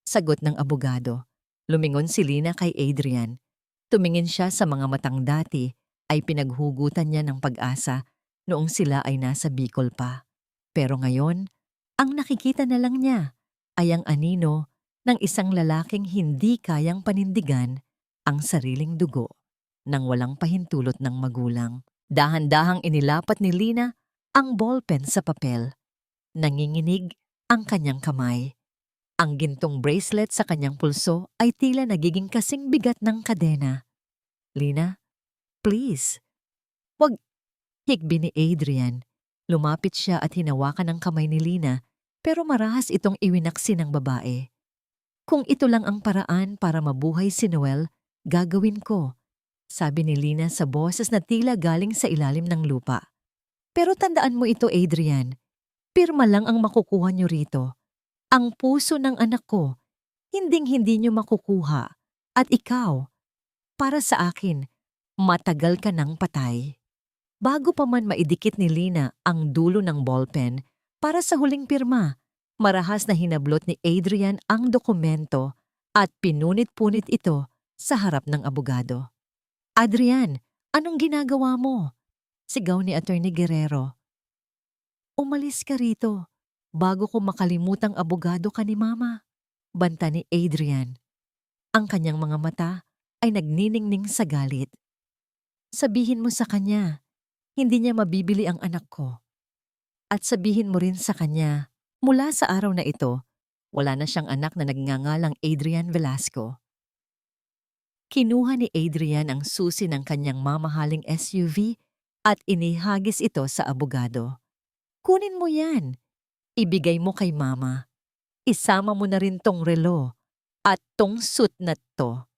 Sagot ng abogado. Lumingon si Lina kay Adrian. Tumingin siya sa mga matang dati ay pinaghugutan niya ng pag-asa noong sila ay nasa Bicol pa. Pero ngayon, ang nakikita na lang niya ay ang anino ng isang lalaking hindi kayang panindigan ang sariling dugo nang walang pahintulot ng magulang. Dahan-dahang inilapat ni Lina ang ballpen sa papel. Nanginginig ang kanyang kamay. Ang gintong bracelet sa kanyang pulso ay tila nagiging kasing bigat ng kadena. Lina, please. Wag, hikbi ni Adrian. Lumapit siya at hinawakan ang kamay ni Lina pero marahas itong iwinaksi ng babae. Kung ito lang ang paraan para mabuhay si Noel, gagawin ko. Sabi ni Lina sa boses na tila galing sa ilalim ng lupa. Pero tandaan mo ito, Adrian. Pirma lang ang makukuha niyo rito. Ang puso ng anak ko, hinding-hindi niyo makukuha. At ikaw, para sa akin, matagal ka nang patay. Bago pa man maidikit ni Lina ang dulo ng ballpen para sa huling pirma, marahas na hinablot ni Adrian ang dokumento at pinunit-punit ito sa harap ng abogado. Adrian, anong ginagawa mo? Sigaw ni Attorney Guerrero. Umalis ka rito bago ko makalimutang abogado ka ni Mama, banta ni Adrian. Ang kanyang mga mata ay nagniningning sa galit. Sabihin mo sa kanya, hindi niya mabibili ang anak ko. At sabihin mo rin sa kanya, mula sa araw na ito, wala na siyang anak na nagngangalang Adrian Velasco. Kinuha ni Adrian ang susi ng kanyang mamahaling SUV at inihagis ito sa abogado. Kunin mo yan. Ibigay mo kay mama. Isama mo na rin tong relo at tong suit na to.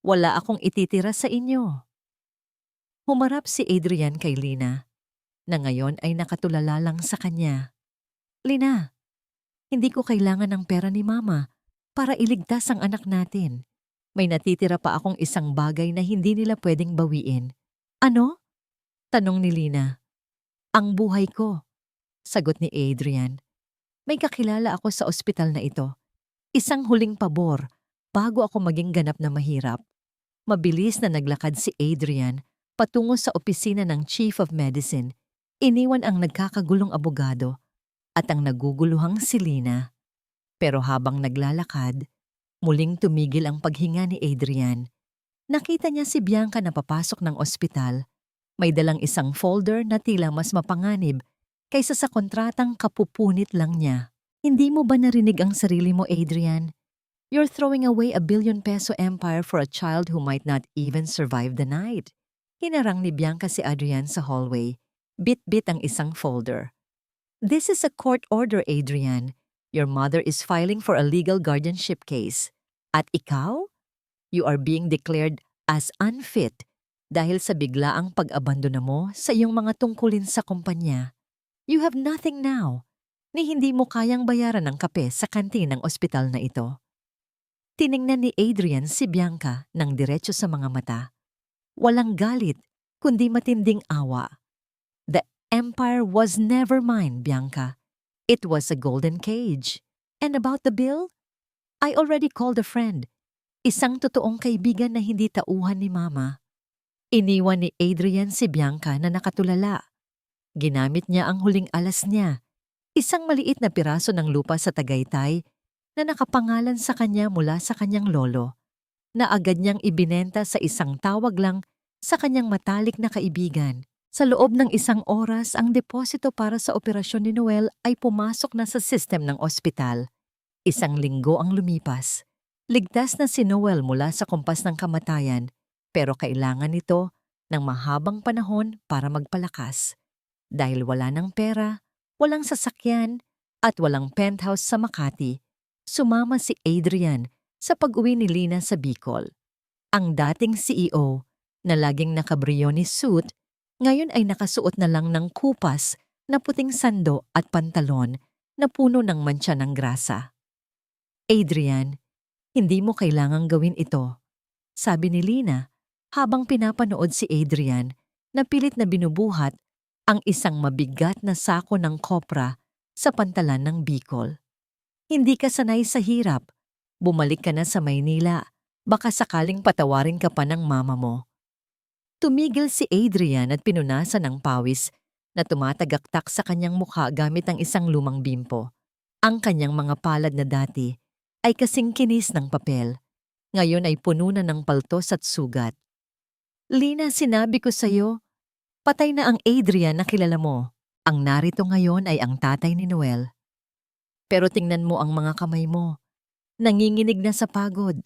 Wala akong ititira sa inyo. Humarap si Adrian kay Lina, na ngayon ay nakatulala lang sa kanya. Lina, hindi ko kailangan ng pera ni mama para iligtas ang anak natin. May natitira pa akong isang bagay na hindi nila pwedeng bawiin. Ano? Tanong ni Lina. Ang buhay ko. Sagot ni Adrian. May kakilala ako sa ospital na ito. Isang huling pabor bago ako maging ganap na mahirap. Mabilis na naglakad si Adrian patungo sa opisina ng Chief of Medicine. Iniwan ang nagkakagulong abogado at ang naguguluhang si Lina. Pero habang naglalakad, muling tumigil ang paghinga ni Adrian. Nakita niya si Bianca na papasok ng ospital. May dalang isang folder na tila mas mapanganib kaysa sa kontratang kapupunit lang niya. Hindi mo ba narinig ang sarili mo, Adrian? You're throwing away a billion-peso empire for a child who might not even survive the night. Hinarang ni Bianca si Adrian sa hallway. Bit-bit ang isang folder. This is a court order, Adrian. Your mother is filing for a legal guardianship case. At ikaw? You are being declared as unfit dahil sa biglaang pag-abandona mo sa iyong mga tungkulin sa kumpanya. You have nothing now, ni hindi mo kayang bayaran ng kape sa kantin ng ospital na ito. Tiningnan ni Adrian si Bianca ng diretso sa mga mata. Walang galit, kundi matinding awa. The empire was never mine, Bianca. It was a golden cage. And about the bill? I already called a friend. Isang totoong kaibigan na hindi tauhan ni Mama. Iniwan ni Adrian si Bianca na nakatulala. Ginamit niya ang huling alas niya, isang maliit na piraso ng lupa sa Tagaytay na nakapangalan sa kanya mula sa kanyang lolo, na agad niyang ibinenta sa isang tawag lang sa kanyang matalik na kaibigan. Sa loob ng isang oras, ang deposito para sa operasyon ni Noel ay pumasok na sa sistem ng ospital. Isang linggo ang lumipas. Ligtas na si Noel mula sa kumpas ng kamatayan, pero kailangan nito ng mahabang panahon para magpalakas. Dahil wala ng pera, walang sasakyan, at walang penthouse sa Makati, sumama si Adrian sa pag-uwi ni Lina sa Bicol. Ang dating CEO, na laging nakabriones suit, ngayon ay nakasuot na lang ng kupas na puting sando at pantalon na puno ng mantsa ng grasa. Adrian, hindi mo kailangang gawin ito, sabi ni Lina habang pinapanood si Adrian na pilit na binubuhat ang isang mabigat na sako ng kopra sa pantalan ng Bicol. Hindi ka sanay sa hirap. Bumalik ka na sa Maynila. Baka sakaling patawarin ka pa ng mama mo. Tumigil si Adrian at pinunasan ng pawis na tumatagaktak sa kanyang mukha gamit ang isang lumang bimpo. Ang kanyang mga palad na dati ay kasing kinis ng papel. Ngayon ay puno na ng paltos at sugat. Lina, sinabi ko sa'yo, patay na ang Adrian na kilala mo. Ang narito ngayon ay ang tatay ni Noel. Pero tingnan mo ang mga kamay mo. Nanginginig na sa pagod.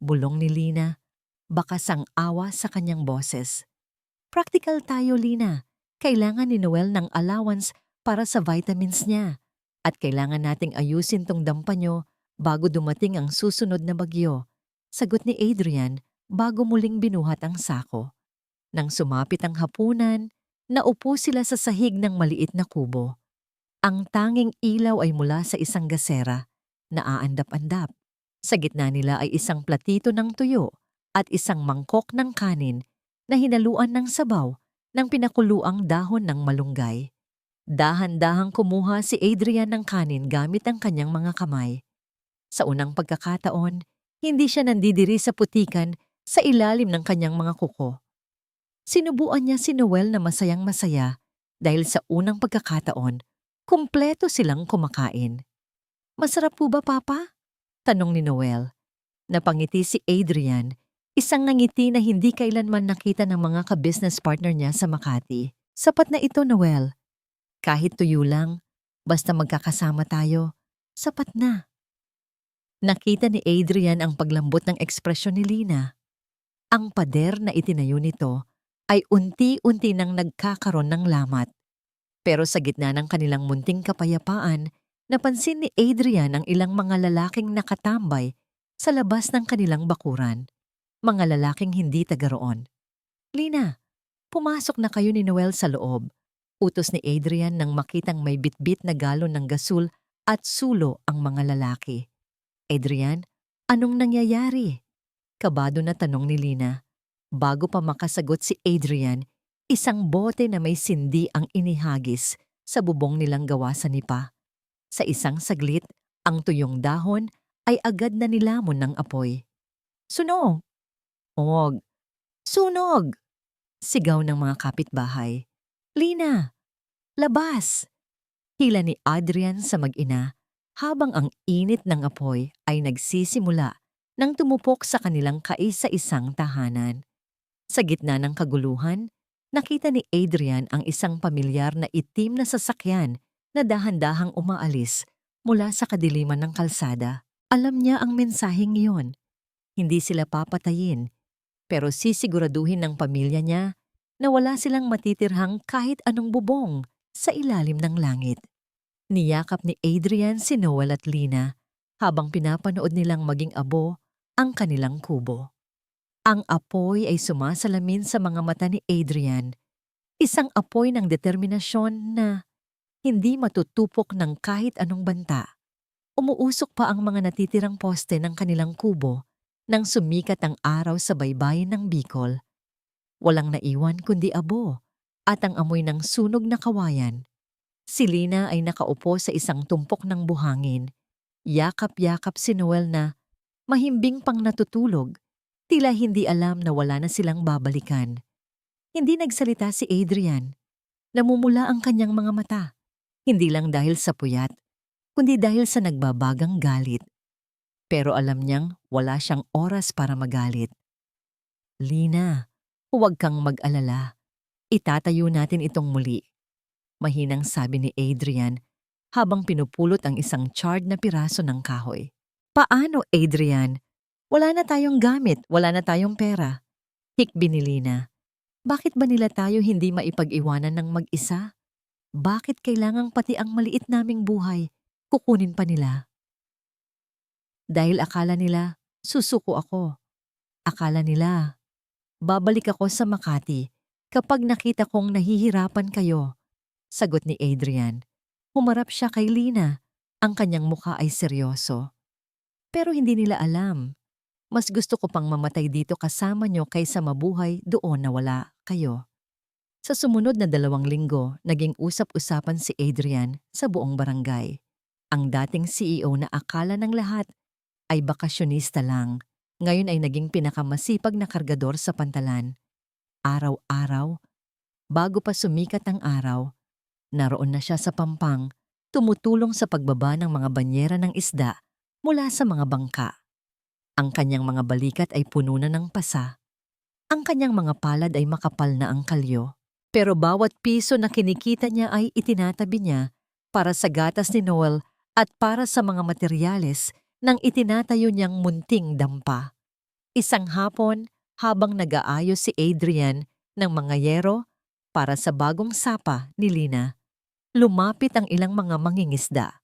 Bulong ni Lina, bakas ang awa sa kanyang boses. Practical tayo, Lina. Kailangan ni Noel ng allowance para sa vitamins niya. At kailangan nating ayusin tong dampa nyo bago dumating ang susunod na bagyo. Sagot ni Adrian bago muling binuhat ang sako. Nang sumapit ang hapunan, naupo sila sa sahig ng maliit na kubo. Ang tanging ilaw ay mula sa isang gasera na aandap-andap. Sa gitna nila ay isang platito ng tuyo at isang mangkok ng kanin na hinaluan ng sabaw ng pinakuluang dahon ng malunggay. Dahan-dahang kumuha si Adrian ng kanin gamit ang kanyang mga kamay. Sa unang pagkakataon, hindi siya nandidiri sa putikan sa ilalim ng kanyang mga kuko. Sinubuan niya si Noel na masayang-masaya dahil sa unang pagkakataon, kumpleto silang kumakain. Masarap po ba, Papa? Tanong ni Noel. Napangiti si Adrian, isang ngiti na hindi kailanman nakita ng mga ka-business partner niya sa Makati. Sapat na ito, Noel. Kahit tuyo lang, basta magkakasama tayo, sapat na. Nakita ni Adrian ang paglambot ng ekspresyon ni Lina. Ang pader na itinayo nito ay unti-unti nang nagkakaroon ng lamat. Pero sa gitna ng kanilang munting kapayapaan, napansin ni Adrian ang ilang mga lalaking nakatambay sa labas ng kanilang bakuran. Mga lalaking hindi taga roon. Lina, pumasok na kayo ni Noel sa loob. Utos ni Adrian nang makitang may bitbit na galon ng gasul at sulo ang mga lalaki. Adrian, anong nangyayari? Kabado na tanong ni Lina. Bago pa makasagot si Adrian, isang bote na may sindi ang inihagis sa bubong nilang gawa sa nipa. Sa isang saglit, ang tuyong dahon ay agad na nilamon ng apoy. Sunog! Og! Sunog! Sigaw ng mga kapitbahay. Lina! Labas! Hila ni Adrian sa mag-ina habang ang init ng apoy ay nagsisimula nang tumupok sa kanilang kaisa-isang tahanan. Sa gitna ng kaguluhan, nakita ni Adrian ang isang pamilyar na itim na sasakyan na dahan-dahang umaalis mula sa kadiliman ng kalsada. Alam niya ang mensaheng iyon. Hindi sila papatayin, pero sisiguraduhin ng pamilya niya na wala silang matitirhang kahit anong bubong sa ilalim ng langit. Niyakap ni Adrian si Noel at Lina habang pinapanood nilang maging abo ang kanilang kubo. Ang apoy ay sumasalamin sa mga mata ni Adrian, isang apoy ng determinasyon na hindi matutupok ng kahit anong banta. Umuusok pa ang mga natitirang poste ng kanilang kubo nang sumikat ang araw sa baybayin ng Bicol. Walang naiwan kundi abo at ang amoy ng sunog na kawayan. Si Lina ay nakaupo sa isang tumpok ng buhangin. Yakap-yakap si Noel na mahimbing pang natutulog, tila hindi alam na wala na silang babalikan. Hindi nagsalita si Adrian. Namumula ang kanyang mga mata, hindi lang dahil sa puyat, kundi dahil sa nagbabagang galit. Pero alam niyang wala siyang oras para magalit. Lina, huwag kang mag-alala. Itatayo natin itong muli. Mahinang sabi ni Adrian habang pinupulot ang isang charred na piraso ng kahoy. Paano, Adrian? Wala na tayong gamit, wala na tayong pera. Hikbi ni Lina. Bakit ba nila tayo hindi maipag-iwanan ng mag-isa? Bakit kailangang pati ang maliit naming buhay kukunin pa nila? Dahil akala nila, susuko ako. Akala nila, babalik ako sa Makati kapag nakita kong nahihirapan kayo. Sagot ni Adrian. Humarap siya kay Lina. Ang kanyang mukha ay seryoso. Pero hindi nila alam. Mas gusto ko pang mamatay dito kasama nyo kaysa mabuhay doon na wala kayo. Sa sumunod na 2 linggo, naging usap-usapan si Adrian sa buong barangay. Ang dating CEO na akala ng lahat ay bakasyonista lang, ngayon ay naging pinakamasipag na kargador sa pantalan. Araw-araw, bago pa sumikat ang araw, naroon na siya sa pampang, tumutulong sa pagbaba ng mga banyera ng isda mula sa mga bangka. Ang kanyang mga balikat ay puno na ng pasa. Ang kanyang mga palad ay makapal na ang kalyo. Pero bawat piso na kinikita niya ay itinatabi niya para sa gatas ni Noel at para sa mga materyales ng itinatayo niyang munting dampa. Isang hapon, habang nag-aayos si Adrian ng mga yero para sa bagong sapa ni Lina, lumapit ang ilang mga mangingisda.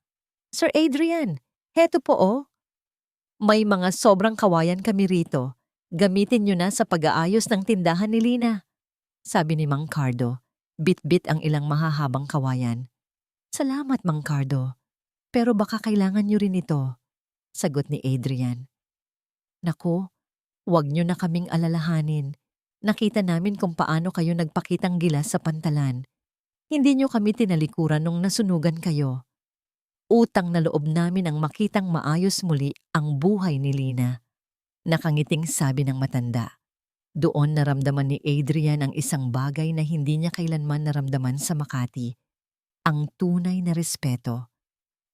Sir Adrian, heto po oh. May mga sobrang kawayan kami rito. Gamitin niyo na sa pag-aayos ng tindahan ni Lina. Sabi ni Mang Cardo, bit-bit ang ilang mahahabang kawayan. Salamat, Mang Cardo. Pero baka kailangan niyo rin ito. Sagot ni Adrian. Naku, huwag niyo na kaming alalahanin. Nakita namin kung paano kayo nagpakitang gilas sa pantalan. Hindi niyo kami tinalikuran nung nasunugan kayo. Utang na loob namin ang makitang maayos muli ang buhay ni Lina. Nakangiting sabi ng matanda. Doon naramdaman ni Adrian ang isang bagay na hindi niya kailanman naramdaman sa Makati. Ang tunay na respeto.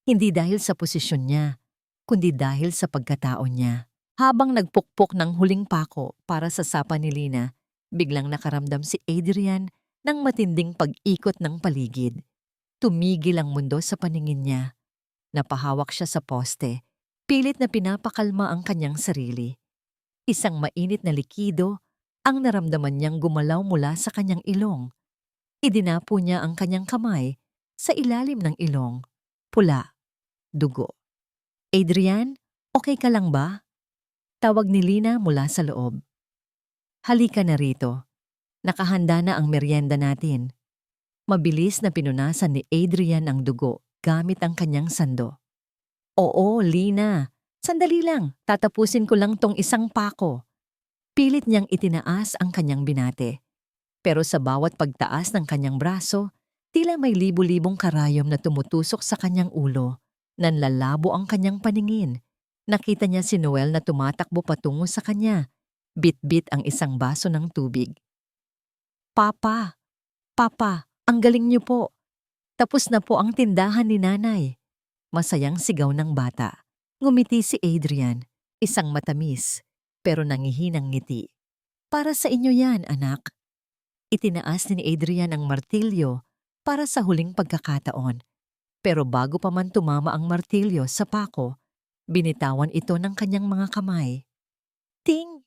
Hindi dahil sa posisyon niya, kundi dahil sa pagkatao niya. Habang nagpukpok ng huling pako para sa sapa ni Lina, biglang nakaramdam si Adrian ng matinding pag-ikot ng paligid. Tumigil ang mundo sa paningin niya. Napahawak siya sa poste, pilit na pinapakalma ang kanyang sarili. Isang mainit na likido ang naramdaman niyang gumalaw mula sa kanyang ilong. Idinapo niya ang kanyang kamay sa ilalim ng ilong. Pula, dugo. Adrian, okay ka lang ba? Tawag ni Lina mula sa loob. Halika na rito. Nakahanda na ang merienda natin. Mabilis na pinunasan ni Adrian ang dugo gamit ang kanyang sando. Oo, Lina. Sandali lang, tatapusin ko lang tong isang pako. Pilit niyang itinaas ang kanyang binate. Pero sa bawat pagtaas ng kanyang braso, tila may libu-libong karayom na tumutusok sa kanyang ulo. Nanlalabo ang kanyang paningin. Nakita niya si Noel na tumatakbo patungo sa kanya. Bit-bit ang isang baso ng tubig. Papa! Papa! Ang galing niyo po! Tapos na po ang tindahan ni nanay. Masayang sigaw ng bata. Ngumiti si Adrian, isang matamis, pero nangihinang ngiti. Para sa inyo yan, anak. Itinaas ni Adrian ang martilyo para sa huling pagkakataon. Pero bago pa man tumama ang martilyo sa pako, binitawan ito ng kanyang mga kamay. Ting!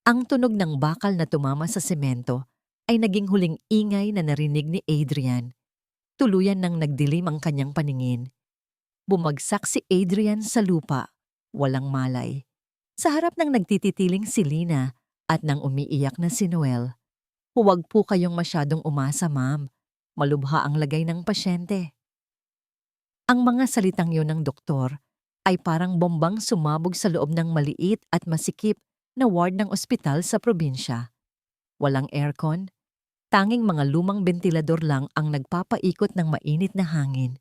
Ang tunog ng bakal na tumama sa semento ay naging huling ingay na narinig ni Adrian. Tuluyan nang nagdilim ang kanyang paningin. Bumagsak si Adrian sa lupa, walang malay. Sa harap ng nagtititiling si Lina at nang umiiyak na si Noel. Huwag po kayong masyadong umasa, ma'am. Malubha ang lagay ng pasyente. Ang mga salitang yon ng doktor ay parang bombang sumabog sa loob ng maliit at masikip na ward ng ospital sa probinsya. Walang aircon, tanging mga lumang bentilador lang ang nagpapaikot ng mainit na hangin.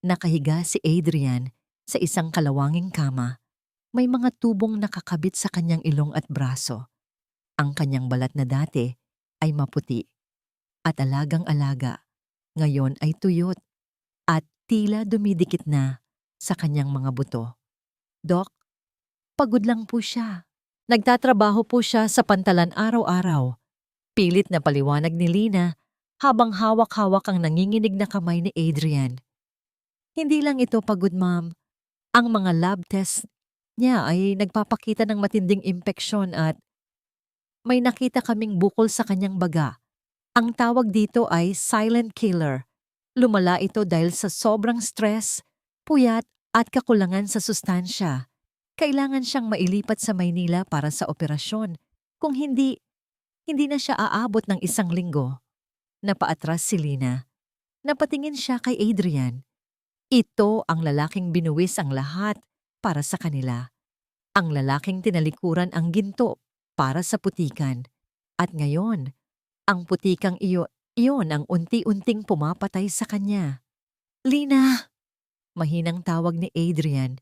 Nakahiga si Adrian sa isang kalawanging kama. May mga tubong nakakabit sa kanyang ilong at braso. Ang kanyang balat na dati ay maputi at alagang-alaga. Ngayon ay tuyot at tila dumidikit na sa kanyang mga buto. Dok, pagod lang po siya. Nagtatrabaho po siya sa pantalan araw-araw. Pilit na paliwanag ni Lina habang hawak-hawak ang nanginginig na kamay ni Adrian. Hindi lang ito pagod, ma'am. Ang mga lab tests niya ay nagpapakita ng matinding impeksyon at may nakita kaming bukol sa kanyang baga. Ang tawag dito ay silent killer. Lumala ito dahil sa sobrang stress, puyat at kakulangan sa sustansya. Kailangan siyang mailipat sa Maynila para sa operasyon. Kung hindi na siya aabot ng 1 linggo. Napaatras si Lina. Napatingin siya kay Adrian. Ito ang lalaking binuwis ang lahat para sa kanila. Ang lalaking tinalikuran ang ginto para sa putikan. At ngayon, ang putikang iyon ang unti-unting pumapatay sa kanya. Lina! Mahinang tawag ni Adrian.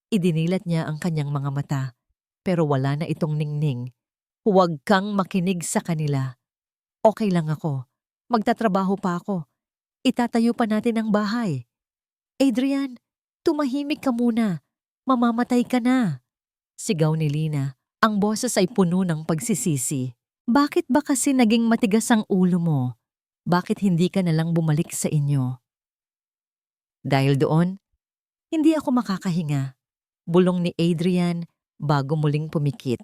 Idinilat niya ang kanyang mga mata, pero wala na itong ningning. Huwag kang makinig sa kanila. Okay lang ako. Magtatrabaho pa ako. Itatayo pa natin ang bahay. Adrian, tumahimik ka muna. Mamamatay ka na. Sigaw ni Lina. Ang boses ay puno ng pagsisisi. Bakit ba kasi naging matigas ang ulo mo? Bakit hindi ka nalang bumalik sa inyo? Dahil doon, hindi ako makakahinga. Bulong ni Adrian bago muling pumikit.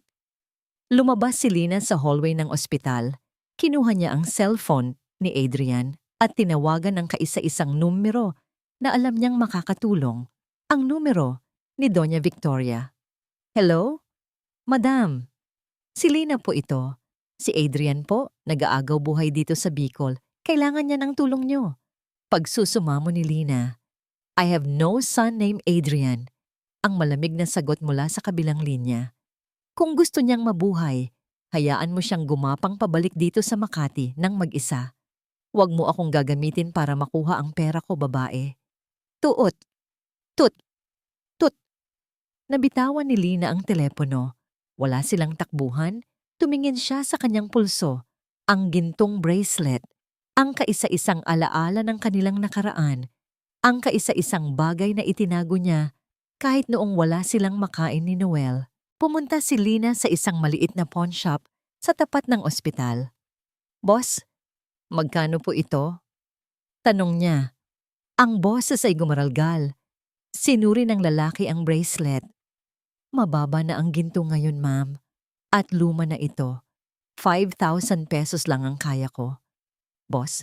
Lumabas si Lina sa hallway ng ospital. Kinuha niya ang cellphone ni Adrian at tinawagan ng kaisa-isang numero na alam niyang makakatulong. Ang numero ni Doña Victoria. Hello? Madam, si Lina po ito. Si Adrian po, nag-aagaw buhay dito sa Bicol. Kailangan niya ng tulong niyo. Pagsusumamo ni Lina. I have no son named Adrian. Ang malamig na sagot mula sa kabilang linya. Kung gusto niyang mabuhay, hayaan mo siyang gumapang pabalik dito sa Makati nang mag-isa. Huwag mo akong gagamitin para makuha ang pera ko, babae. Tuot. Tut. Tut. Nabitawan ni Lina ang telepono. Wala silang takbuhan. Tumingin siya sa kanyang pulso. Ang gintong bracelet. Ang kaisa-isang alaala ng kanilang nakaraan. Ang kaisa-isang bagay na itinago niya kahit noong wala silang makain ni Noel. Pumunta si Lina sa isang maliit na pawn shop sa tapat ng ospital. Boss, magkano po ito? Tanong niya. Ang boses ay gumaralgal. Sinuri ng lalaki ang bracelet. Mababa na ang ginto ngayon, ma'am. At luma na ito. 5,000 pesos lang ang kaya ko. Boss,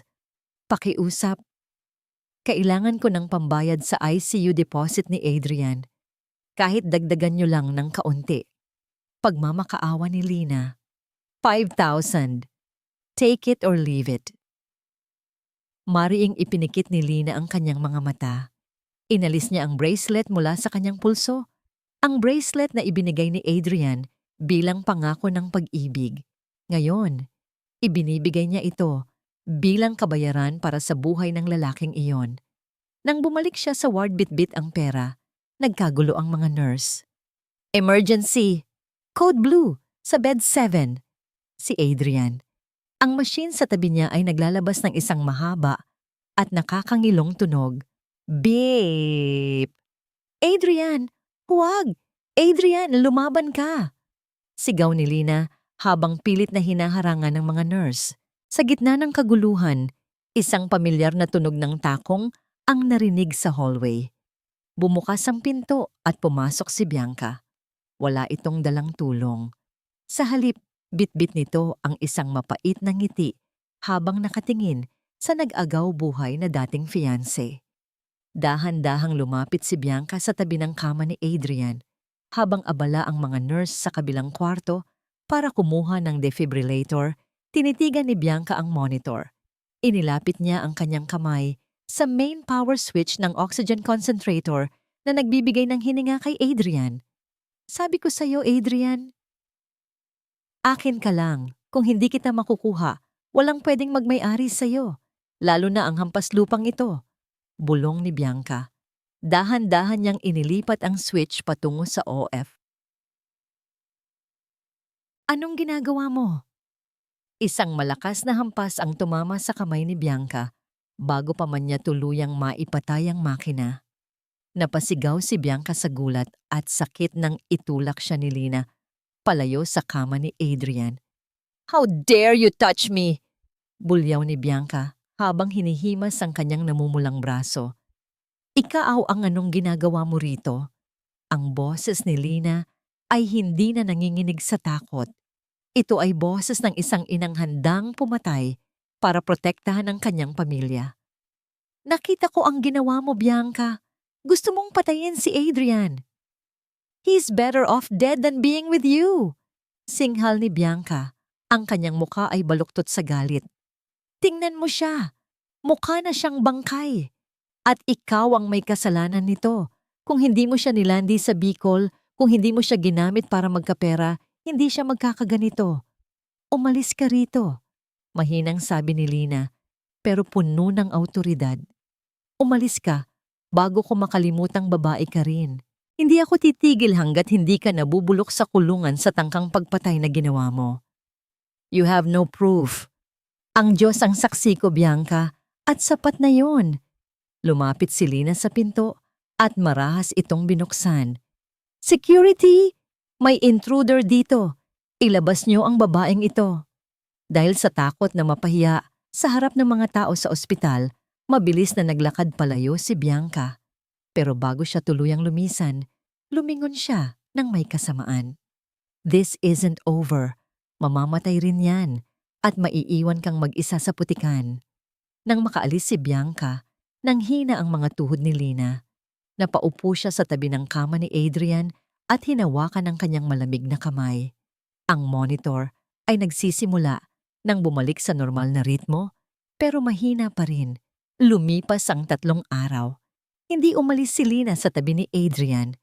pakiusap. Kailangan ko ng pambayad sa ICU deposit ni Adrian. Kahit dagdagan nyo lang ng kaunti. Pagmamakaawa ni Lina. 5,000. Take it or leave it. Mariing ipinikit ni Lina ang kanyang mga mata. Inalis niya ang bracelet mula sa kanyang pulso. Ang bracelet na ibinigay ni Adrian bilang pangako ng pag-ibig. Ngayon, ibinibigay niya ito bilang kabayaran para sa buhay ng lalaking iyon. Nang bumalik siya sa ward bitbit ang pera, nagkagulo ang mga nurse. Emergency! Code blue! Sa bed 7. Si Adrian. Ang machine sa tabi niya ay naglalabas ng isang mahaba at nakakangilong tunog. Beep! Adrian! Huwag! Adrian, lumaban ka! Sigaw ni Lina habang pilit na hinaharangan ng mga nurse. Sa gitna ng kaguluhan, isang pamilyar na tunog ng takong ang narinig sa hallway. Bumukas ang pinto at pumasok si Bianca. Wala itong dalang tulong. Sa halip, bitbit nito ang isang mapait na ngiti habang nakatingin sa nag-agaw buhay na dating fiancé. Dahan-dahang lumapit si Bianca sa tabi ng kama ni Adrian habang abala ang mga nurse sa kabilang kwarto para kumuha ng defibrillator. Tinitigan ni Bianca ang monitor. Inilapit niya ang kanyang kamay sa main power switch ng oxygen concentrator na nagbibigay ng hininga kay Adrian. Sabi ko sa'yo, Adrian, akin ka lang. Kung hindi kita makukuha, walang pwedeng magmay-ari sa'yo. Lalo na ang hampas lupang ito. Bulong ni Bianca. Dahan-dahan niyang inilipat ang switch patungo sa OF. Anong ginagawa mo? Isang malakas na hampas ang tumama sa kamay ni Bianca bago pa man niya tuluyang maipatay ang makina. Napasigaw si Bianca sa gulat at sakit nang itulak siya ni Lina palayo sa kama ni Adrian. How dare you touch me? Bulyaw ni Bianca habang hinihimas ang kanyang namumulang braso. Ikaaw ang anong ginagawa mo rito? Ang boses ni Lina ay hindi na nanginginig sa takot. Ito ay boses ng isang inang handang pumatay para protektahan ang kanyang pamilya. Nakita ko ang ginawa mo, Bianca. Gusto mong patayin si Adrian. He's better off dead than being with you. Singhal ni Bianca. Ang kanyang muka ay baluktot sa galit. Tingnan mo siya. Mukha na siyang bangkay. At ikaw ang may kasalanan nito. Kung hindi mo siya nilandi sa Bicol, kung hindi mo siya ginamit para magkapera, hindi siya magkakaganito. Umalis ka rito. Mahinang sabi ni Lina, pero puno ng awtoridad. Umalis ka, bago ko makalimutang babae ka rin. Hindi ako titigil hanggat hindi ka nabubulok sa kulungan sa tangkang pagpatay na ginawa mo. You have no proof. Ang Diyos ang saksi ko, Bianca, at sapat na yon. Lumapit si Lina sa pinto at marahas itong binuksan. Security! May intruder dito. Ilabas niyo ang babaeng ito. Dahil sa takot na mapahiya sa harap ng mga tao sa ospital, mabilis na naglakad palayo si Bianca. Pero bago siya tuluyang lumisan, lumingon siya ng may kasamaan. This isn't over. Mamamatay rin yan at maiiwan kang mag-isa sa putikan. Nang makaalis si Bianca, nanghina ang mga tuhod ni Lina. Napaupo siya sa tabi ng kama ni Adrian at hinawakan ang kanyang malamig na kamay. Ang monitor ay nagsisimula nang bumalik sa normal na ritmo, pero mahina pa rin. Lumipas ang 3 araw. Hindi umalis si Lina sa tabi ni Adrian.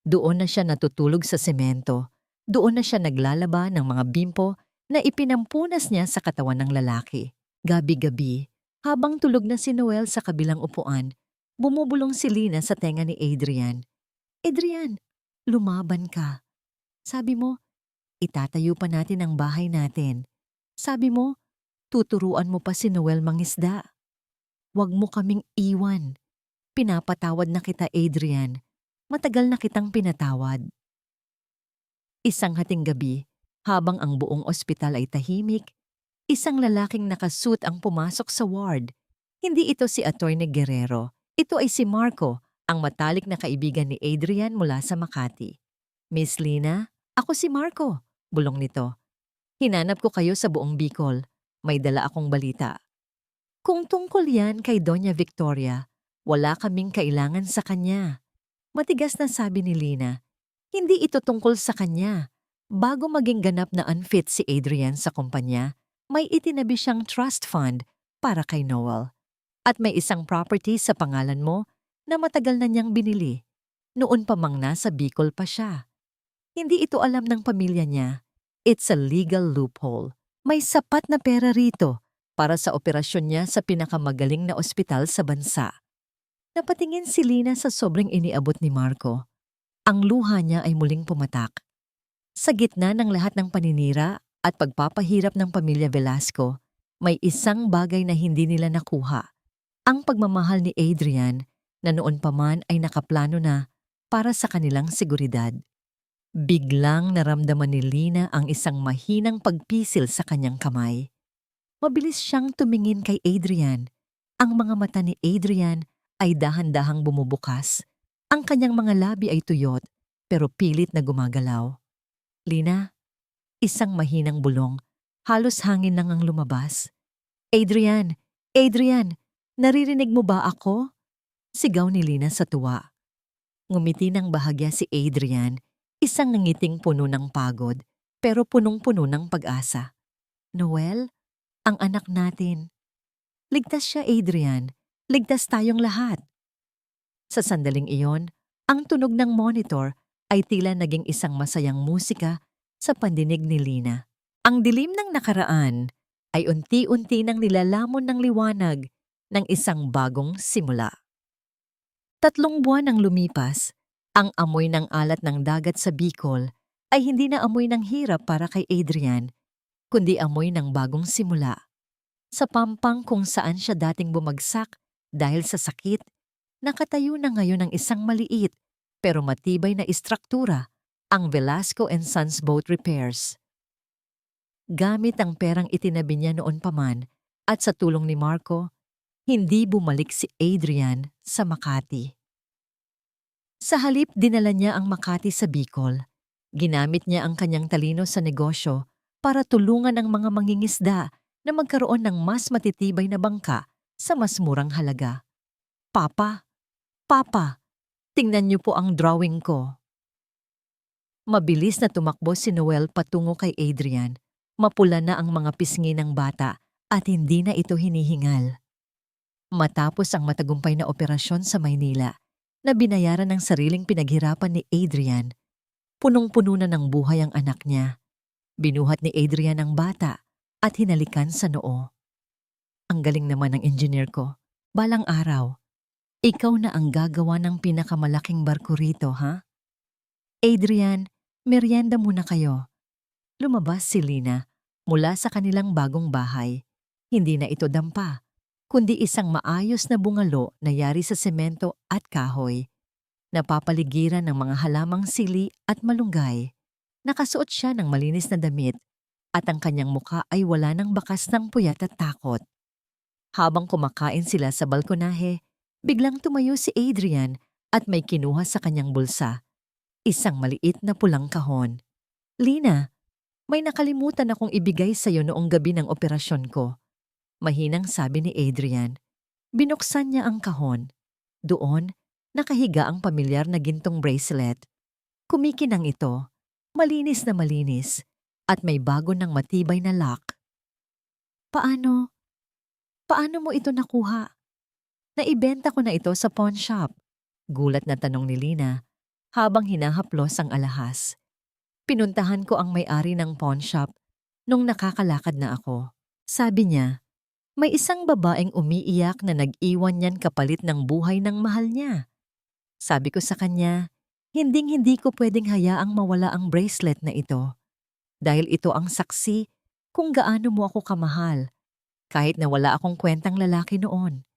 Doon na siya natutulog sa semento. Doon na siya naglalaba ng mga bimpo na ipinampunas niya sa katawan ng lalaki. Gabi-gabi, habang tulog na si Noel sa kabilang upuan, bumubulong si Lina sa tenga ni Adrian. Adrian, lumaban ka. Sabi mo, itatayo pa natin ang bahay natin. Sabi mo, tuturuan mo pa si Noel mangisda. Huwag mo kaming iwan. Pinapatawad na kita, Adrian. Matagal na kitang pinatawad. Isang hating gabi, habang ang buong ospital ay tahimik, isang lalaking nakasuit ang pumasok sa ward. Hindi ito si Attorney Guerrero. Ito ay si Marco, ang matalik na kaibigan ni Adrian mula sa Makati. Miss Lina, ako si Marco, bulong nito. Hinanap ko kayo sa buong Bicol. May dala akong balita. Kung tungkol yan kay Doña Victoria, wala kaming kailangan sa kanya. Matigas na sabi ni Lina, hindi ito tungkol sa kanya. Bago maging ganap na unfit si Adrian sa kumpanya, may itinabi siyang trust fund para kay Noel. At may isang property sa pangalan mo na matagal na niyang binili. Noon pa mang nasa Bicol pa siya. Hindi ito alam ng pamilya niya. It's a legal loophole. May sapat na pera rito para sa operasyon niya sa pinakamagaling na ospital sa bansa. Napatingin si Lina sa sobrang iniabot ni Marco. Ang luha niya ay muling pumatak. Sa gitna ng lahat ng paninira at pagpapahirap ng pamilya Velasco, may isang bagay na hindi nila nakuha. Ang pagmamahal ni Adrian na noon pa man ay nakaplano na para sa kanilang seguridad. Biglang naramdaman ni Lina ang isang mahinang pagpisil sa kanyang kamay. Mabilis siyang tumingin kay Adrian. Ang mga mata ni Adrian ay dahan-dahang bumubukas. Ang kanyang mga labi ay tuyot pero pilit na gumagalaw. Lina, isang mahinang bulong. Halos hangin lang ang lumabas. Adrian! Adrian! Naririnig mo ba ako? Sigaw ni Lina sa tuwa. Ngumiti ng bahagya si Adrian, isang nangiting puno ng pagod, pero punong-puno ng pag-asa. Noel, ang anak natin. Ligtas siya, Adrian. Ligtas tayong lahat. Sa sandaling iyon, ang tunog ng monitor ay tila naging isang masayang musika sa pandinig ni Lina. Ang dilim ng nakaraan ay unti-unti nang nilalamon ng liwanag ng isang bagong simula. 3 buwan ang lumipas, ang amoy ng alat ng dagat sa Bicol ay hindi na amoy ng hirap para kay Adrian, kundi amoy ng bagong simula. Sa pampang kung saan siya dating bumagsak dahil sa sakit, nakatayo na ngayon ang isang maliit pero matibay na istruktura, ang Velasco and Sons Boat Repairs. Gamit ang perang itinabi niya noon pa man at sa tulong ni Marco, hindi bumalik si Adrian sa Makati. Sa halip dinala niya ang Makati sa Bicol. Ginamit niya ang kanyang talino sa negosyo para tulungan ang mga mangingisda na magkaroon ng mas matitibay na bangka sa mas murang halaga. Papa! Papa! Tingnan niyo po ang drawing ko. Mabilis na tumakbo si Noel patungo kay Adrian. Mapula na ang mga pisngi ng bata at hindi na ito hinihingal. Matapos ang matagumpay na operasyon sa Maynila na binayaran ng sariling pinaghirapan ni Adrian, punong-puno na ng buhay ang anak niya. Binuhat ni Adrian ang bata at hinalikan sa noo. Ang galing naman ng engineer ko. Balang araw, ikaw na ang gagawa ng pinakamalaking barko rito, ha? Adrian, merienda muna kayo. Lumabas si Lina mula sa kanilang bagong bahay. Hindi na ito dampa, kundi isang maayos na bungalo na yari sa semento at kahoy. Napapaligiran ng mga halamang sili at malunggay. Nakasuot siya ng malinis na damit at ang kanyang muka ay wala ng bakas ng puyat at takot. Habang kumakain sila sa balkonahe, biglang tumayo si Adrian at may kinuha sa kanyang bulsa. Isang maliit na pulang kahon. Lina, may nakalimutan akong ibigay sa'yo noong gabi ng operasyon ko. Mahinang sabi ni Adrian. Binuksan niya ang kahon. Doon, nakahiga ang pamilyar na gintong bracelet. Kumikinang ito, malinis na malinis, at may bago ng matibay na lock. Paano? Paano mo ito nakuha? Naibenta ko na ito sa pawn shop. Gulat na tanong ni Lina habang hinahaplos ang alahas. Pinuntahan ko ang may-ari ng pawn shop nung nakakalakad na ako. Sabi niya, may isang babaeng umiiyak na nag-iwan niyan kapalit ng buhay ng mahal niya. Sabi ko sa kanya, hinding-hindi ko pwedeng hayaang mawala ang bracelet na ito. Dahil ito ang saksi kung gaano mo ako kamahal, kahit na wala akong kwentang lalaki noon.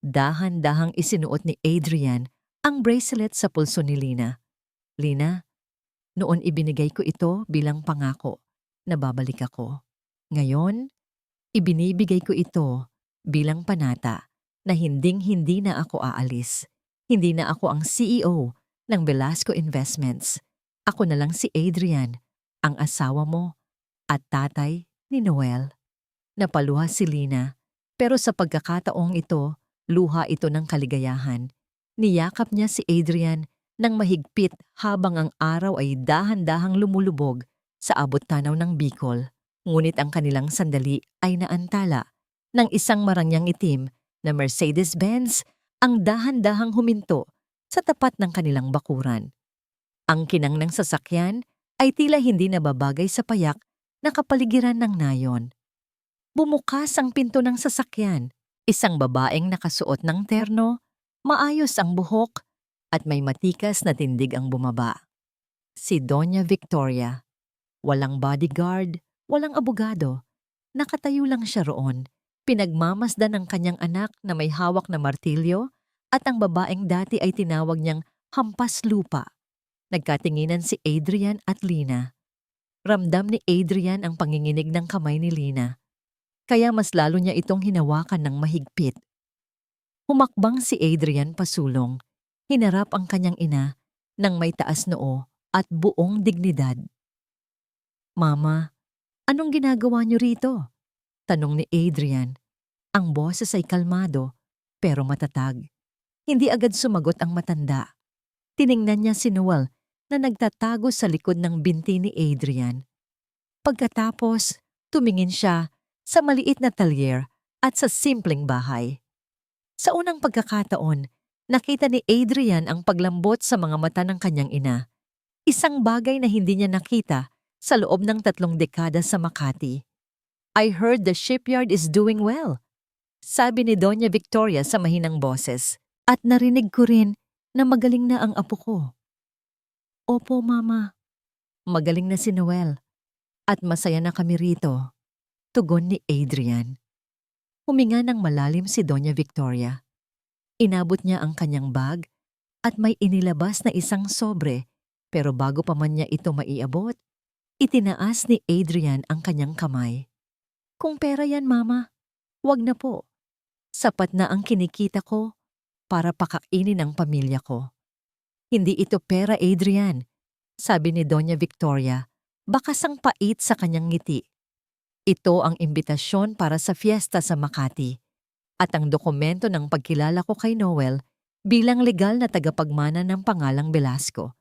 Dahan-dahang isinuot ni Adrian ang bracelet sa pulso ni Lina. Lina, noon ibinigay ko ito bilang pangako na babalik ako. Ngayon, ibinibigay ko ito bilang panata na hinding-hindi na ako aalis. Hindi na ako ang CEO ng Velasco Investments. Ako na lang si Adrian, ang asawa mo at tatay ni Noel. Napaluha si Lina. Pero sa pagkakataong ito, luha ito ng kaligayahan. Niyakap niya si Adrian nang mahigpit habang ang araw ay dahan-dahang lumulubog sa abot-tanaw ng Bicol. Ngunit ang kanilang sandali ay naantala ng isang marangyang itim na Mercedes-Benz ang dahan-dahang huminto sa tapat ng kanilang bakuran. Ang kinang ng sasakyan ay tila hindi nababagay sa payak na kapaligiran ng nayon. Bumukas ang pinto ng sasakyan. Isang babaeng nakasuot ng terno, maayos ang buhok, at may matikas na tindig ang bumaba. Si Doña Victoria. Walang bodyguard, walang abogado. Nakatayo lang siya roon. Pinagmamasdan ng kanyang anak na may hawak na martilyo at ang babaeng dati ay tinawag niyang hampas lupa. Nagkatinginan si Adrian at Lina. Ramdam ni Adrian ang panginginig ng kamay ni Lina. Kaya mas lalo niya itong hinawakan ng mahigpit. Humakbang si Adrian pasulong. Hinarap ang kanyang ina ng may taas noo at buong dignidad. "Mama, anong ginagawa niyo rito?" tanong ni Adrian. Ang boses ay kalmado pero matatag. Hindi agad sumagot ang matanda. Tiningnan niya si Noel na nagtatago sa likod ng binti ni Adrian. Pagkatapos, tumingin siya sa maliit na talyer at sa simpleng bahay. Sa unang pagkakataon, nakita ni Adrian ang paglambot sa mga mata ng kanyang ina. Isang bagay na hindi niya nakita sa loob ng 3 dekada sa Makati. "I heard the shipyard is doing well," sabi ni Doña Victoria sa mahinang boses. "At narinig ko rin na magaling na ang apo ko." "Opo, Mama. Magaling na si Noel. At masaya na kami rito," tugon ni Adrian. Huminga ng malalim si Doña Victoria. Inabot niya ang kanyang bag at may inilabas na isang sobre, pero bago pa man niya ito maiabot, itinaas ni Adrian ang kanyang kamay. "Kung pera yan, Mama, wag na po. Sapat na ang kinikita ko para pakainin ang pamilya ko." "Hindi ito pera, Adrian," sabi ni Doña Victoria, bakas ang pait sa kanyang ngiti. "Ito ang imbitasyon para sa fiesta sa Makati at ang dokumento ng pagkilala ko kay Noel bilang legal na tagapagmana ng pangalang Velasco.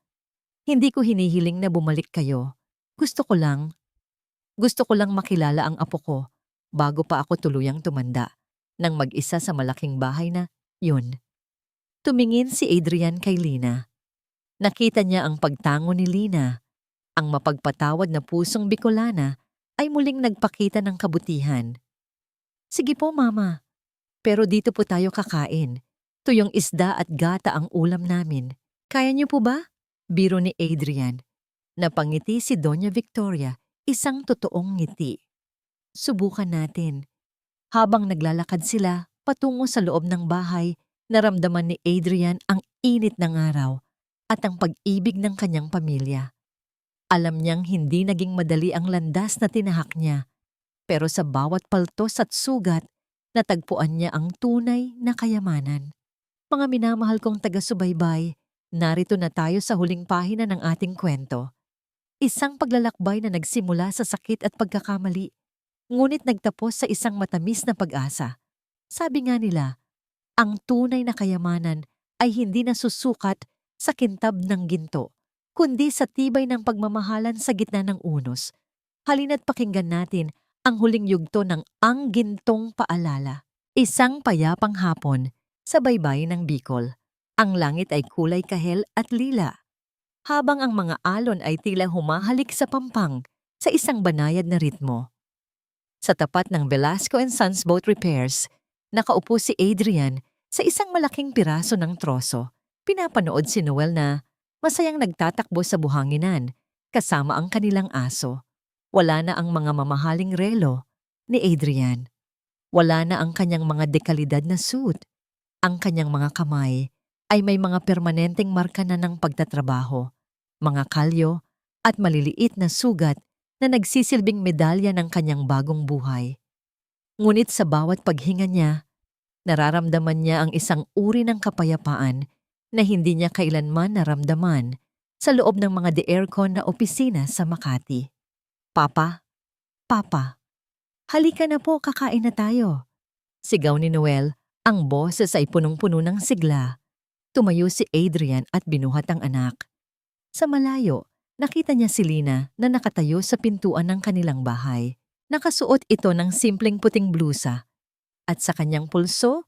Hindi ko hinihiling na bumalik kayo. Gusto ko lang makilala ang apo ko bago pa ako tuluyang tumanda nang mag-isa sa malaking bahay na yun." Tumingin si Adrian kay Lina. Nakita niya ang pagtango ni Lina. Ang mapagpatawad na pusong Bicolana ay muling nagpakita ng kabutihan. "Sige po, Mama. Pero dito po tayo kakain. Tuyong isda at gata ang ulam namin. Kaya niyo po ba?" Biro ni Adrian. Napangiti si Doña Victoria, isang totoong ngiti. "Subukan natin." Habang naglalakad sila patungo sa loob ng bahay, naramdaman ni Adrian ang init ng araw at ang pag-ibig ng kanyang pamilya. Alam niyang hindi naging madali ang landas na tinahak niya, pero sa bawat paltos at sugat, natagpuan niya ang tunay na kayamanan. Mga minamahal kong taga-subaybay, narito na tayo sa huling pahina ng ating kwento. Isang paglalakbay na nagsimula sa sakit at pagkakamali, ngunit nagtapos sa isang matamis na pag-asa. Sabi nga nila, ang tunay na kayamanan ay hindi nasusukat sa kintab ng ginto, kundi sa tibay ng pagmamahalan sa gitna ng unos. Halina't pakinggan natin ang huling yugto ng Ang Gintong Paalala. Isang payapang hapon sa baybayin ng Bicol. Ang langit ay kulay kahel at lila, habang ang mga alon ay tila humahalik sa pampang sa isang banayad na ritmo. Sa tapat ng Velasco and Sons Boat Repairs, nakaupo si Adrian sa isang malaking piraso ng troso. Pinapanood si Noel na masayang nagtatakbo sa buhanginan kasama ang kanilang aso. Wala na ang mga mamahaling relo ni Adrian. Wala na ang kanyang mga dekalidad na suit. Ang kanyang mga kamay ay may mga permanenteng marka na ng pagtatrabaho, mga kalyo at maliliit na sugat na nagsisilbing medalya ng kanyang bagong buhay. Ngunit sa bawat paghinga niya, nararamdaman niya ang isang uri ng kapayapaan na hindi niya kailanman naramdaman sa loob ng mga de-aircon na opisina sa Makati. Papa, halika na po, kakain na tayo," Sigaw ni Noel, ang boses ay punong-puno ng sigla. Tumayo si Adrian at binuhat ang anak. Sa malayo, nakita niya si Lina na nakatayo sa pintuan ng kanilang bahay. Nakasuot ito ng simpleng puting blusa. At sa kanyang pulso,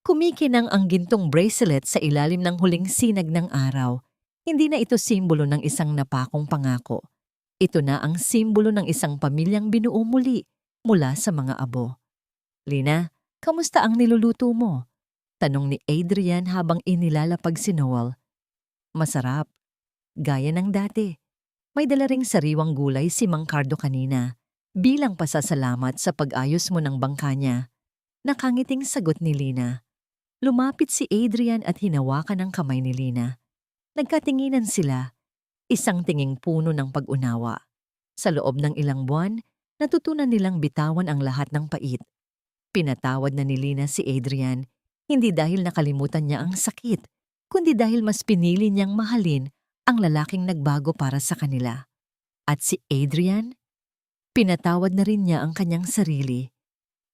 kumikinang ang gintong bracelet sa ilalim ng huling sinag ng araw. Hindi na ito simbolo ng isang napakong pangako. Ito na ang simbolo ng isang pamilyang binuo muli mula sa mga abo. Lina, kamusta ang niluluto mo? Tanong ni Adrian habang inilalapag si Noel. Masarap. Gaya ng dati. May dala ring sariwang gulay si Mang Cardo kanina. Bilang pasasalamat sa pag-ayos mo ng bangka niya. Nakangiting sagot ni Lina. Lumapit si Adrian at hinawakan ang kamay ni Lina. Nagkatinginan sila, isang tinging puno ng pag-unawa. Sa loob ng ilang buwan, natutunan nilang bitawan ang lahat ng pait. Pinatawad na ni Lina si Adrian, hindi dahil nakalimutan niya ang sakit, kundi dahil mas pinili niyang mahalin ang lalaking nagbago para sa kanila. At si Adrian, pinatawad na rin niya ang kanyang sarili.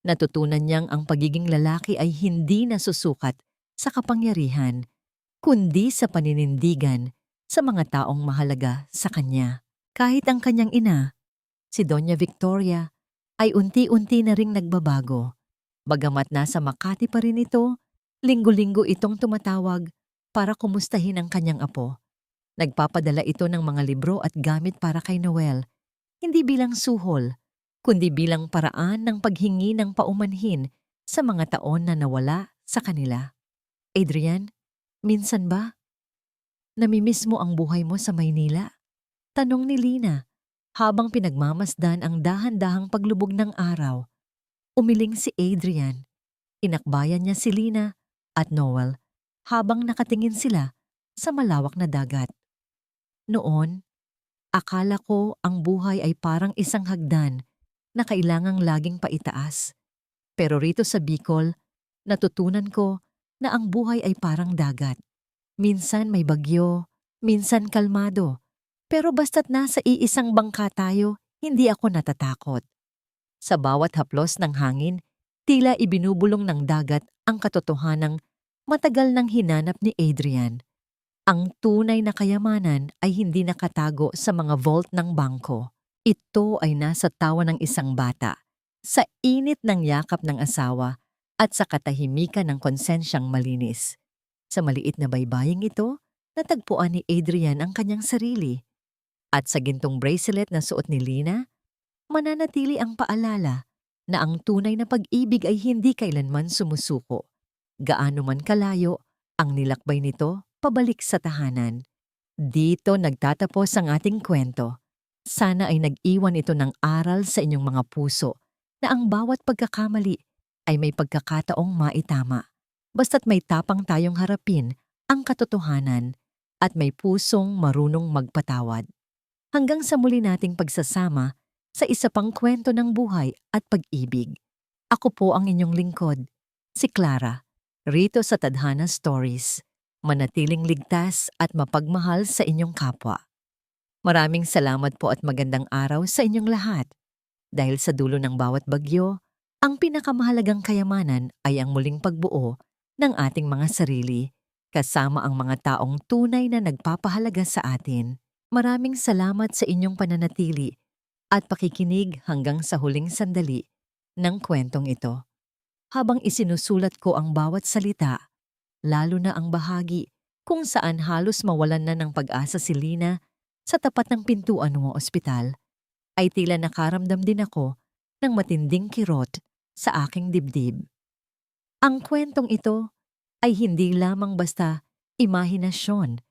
Natutunan niyang ang pagiging lalaki ay hindi nasusukat sa kapangyarihan, kundi sa paninindigan sa mga taong mahalaga sa kanya. Kahit ang kanyang ina, si Doña Victoria, ay unti-unti na ring nagbabago. Bagamat nasa Makati pa rin ito, linggo-linggo itong tumatawag para kumustahin ang kanyang apo. Nagpapadala ito ng mga libro at gamit para kay Noel, hindi bilang suhol, kundi bilang paraan ng paghingi ng paumanhin sa mga taon na nawala sa kanila. Adrian, minsan ba namimiss mo ang buhay mo sa Maynila? Tanong ni Lina habang pinagmamasdan ang dahan-dahang paglubog ng araw. Umiling si Adrian. Inakbayan niya si Lina at Noel habang nakatingin sila sa malawak na dagat. Noon, akala ko ang buhay ay parang isang hagdan na kailangang laging paitaas. Pero rito sa Bicol, natutunan ko na ang buhay ay parang dagat. Minsan may bagyo, minsan kalmado. Pero basta't nasa iisang bangka tayo, hindi ako natatakot. Sa bawat haplos ng hangin, tila ibinubulong ng dagat ang katotohanang matagal nang hinanap ni Adrian. Ang tunay na kayamanan ay hindi nakatago sa mga vault ng bangko. Ito ay nasa tawa ng isang bata, sa init ng yakap ng asawa at sa katahimikan ng konsensyang malinis. Sa maliit na baybaying ito, natagpuan ni Adrian ang kanyang sarili. At sa gintong bracelet na suot ni Lina, mananatili ang paalala na ang tunay na pag-ibig ay hindi kailanman sumusuko. Gaano man kalayo, ang nilakbay nito pabalik sa tahanan. Dito nagtatapos ang ating kwento. Sana ay nag-iwan ito ng aral sa inyong mga puso na ang bawat pagkakamali ay may pagkakataong maitama. Basta't may tapang tayong harapin ang katotohanan at may pusong marunong magpatawad. Hanggang sa muli nating pagsasama sa isa pang kwento ng buhay at pag-ibig. Ako po ang inyong lingkod, si Clara, rito sa Tadhana Stories. Manatiling ligtas at mapagmahal sa inyong kapwa. Maraming salamat po at magandang araw sa inyong lahat. Dahil sa dulo ng bawat bagyo, ang pinakamahalagang kayamanan ay ang muling pagbuo ng ating mga sarili, kasama ang mga taong tunay na nagpapahalaga sa atin. Maraming salamat sa inyong pananatili at pakikinig hanggang sa huling sandali ng kwentong ito. Habang isinusulat ko ang bawat salita, lalo na ang bahagi kung saan halos mawalan na ng pag-asa si Lina sa tapat ng pintuan ng ospital, ay tila nakaramdam din ako ng matinding kirot sa aking dibdib. Ang kwentong ito ay hindi lamang basta imahinasyon.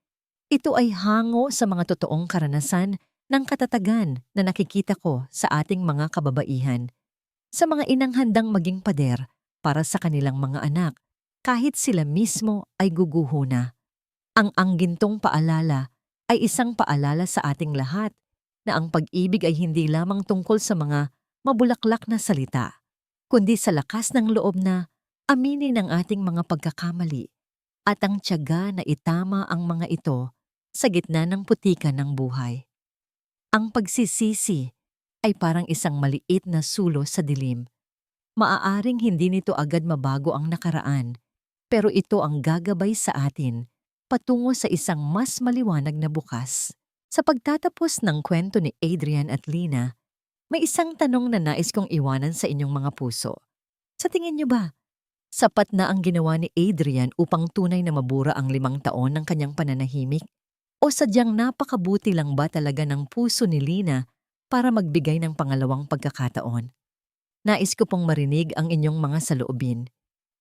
Ito ay hango sa mga totoong karanasan ng katatagan na nakikita ko sa ating mga kababaihan, sa mga inang handang maging pader para sa kanilang mga anak, kahit sila mismo ay guguho na. Ang anggintong paalala ay isang paalala sa ating lahat na ang pag-ibig ay hindi lamang tungkol sa mga mabulaklak na salita, kundi sa lakas ng loob na aminin ang ating mga pagkakamali at ang tiyaga na itama ang mga ito sa gitna ng putikan ng buhay. Ang pagsisisi ay parang isang maliit na sulo sa dilim. Maaaring hindi nito agad mabago ang nakaraan, pero ito ang gagabay sa atin patungo sa isang mas maliwanag na bukas. Sa pagtatapos ng kwento ni Adrian at Lina, may isang tanong na nais kong iwanan sa inyong mga puso. Sa tingin niyo ba, sapat na ang ginawa ni Adrian upang tunay na mabura ang 5 taon ng kanyang pananahimik? O sadyang napakabuti lang ba talaga ng puso ni Lina para magbigay ng pangalawang pagkakataon? Nais ko pong marinig ang inyong mga saloobin.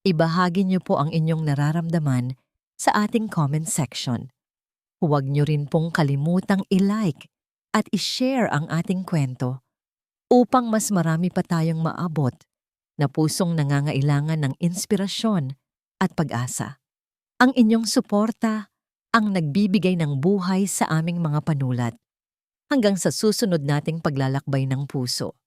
Ibahagi niyo po ang inyong nararamdaman sa ating comment section. Huwag niyo rin pong kalimutang i-like at i-share ang ating kwento upang mas marami pa tayong maabot na pusong nangangailangan ng inspirasyon at pag-asa. Ang inyong suporta ang nagbibigay ng buhay sa aming mga panulat hanggang sa susunod nating paglalakbay ng puso.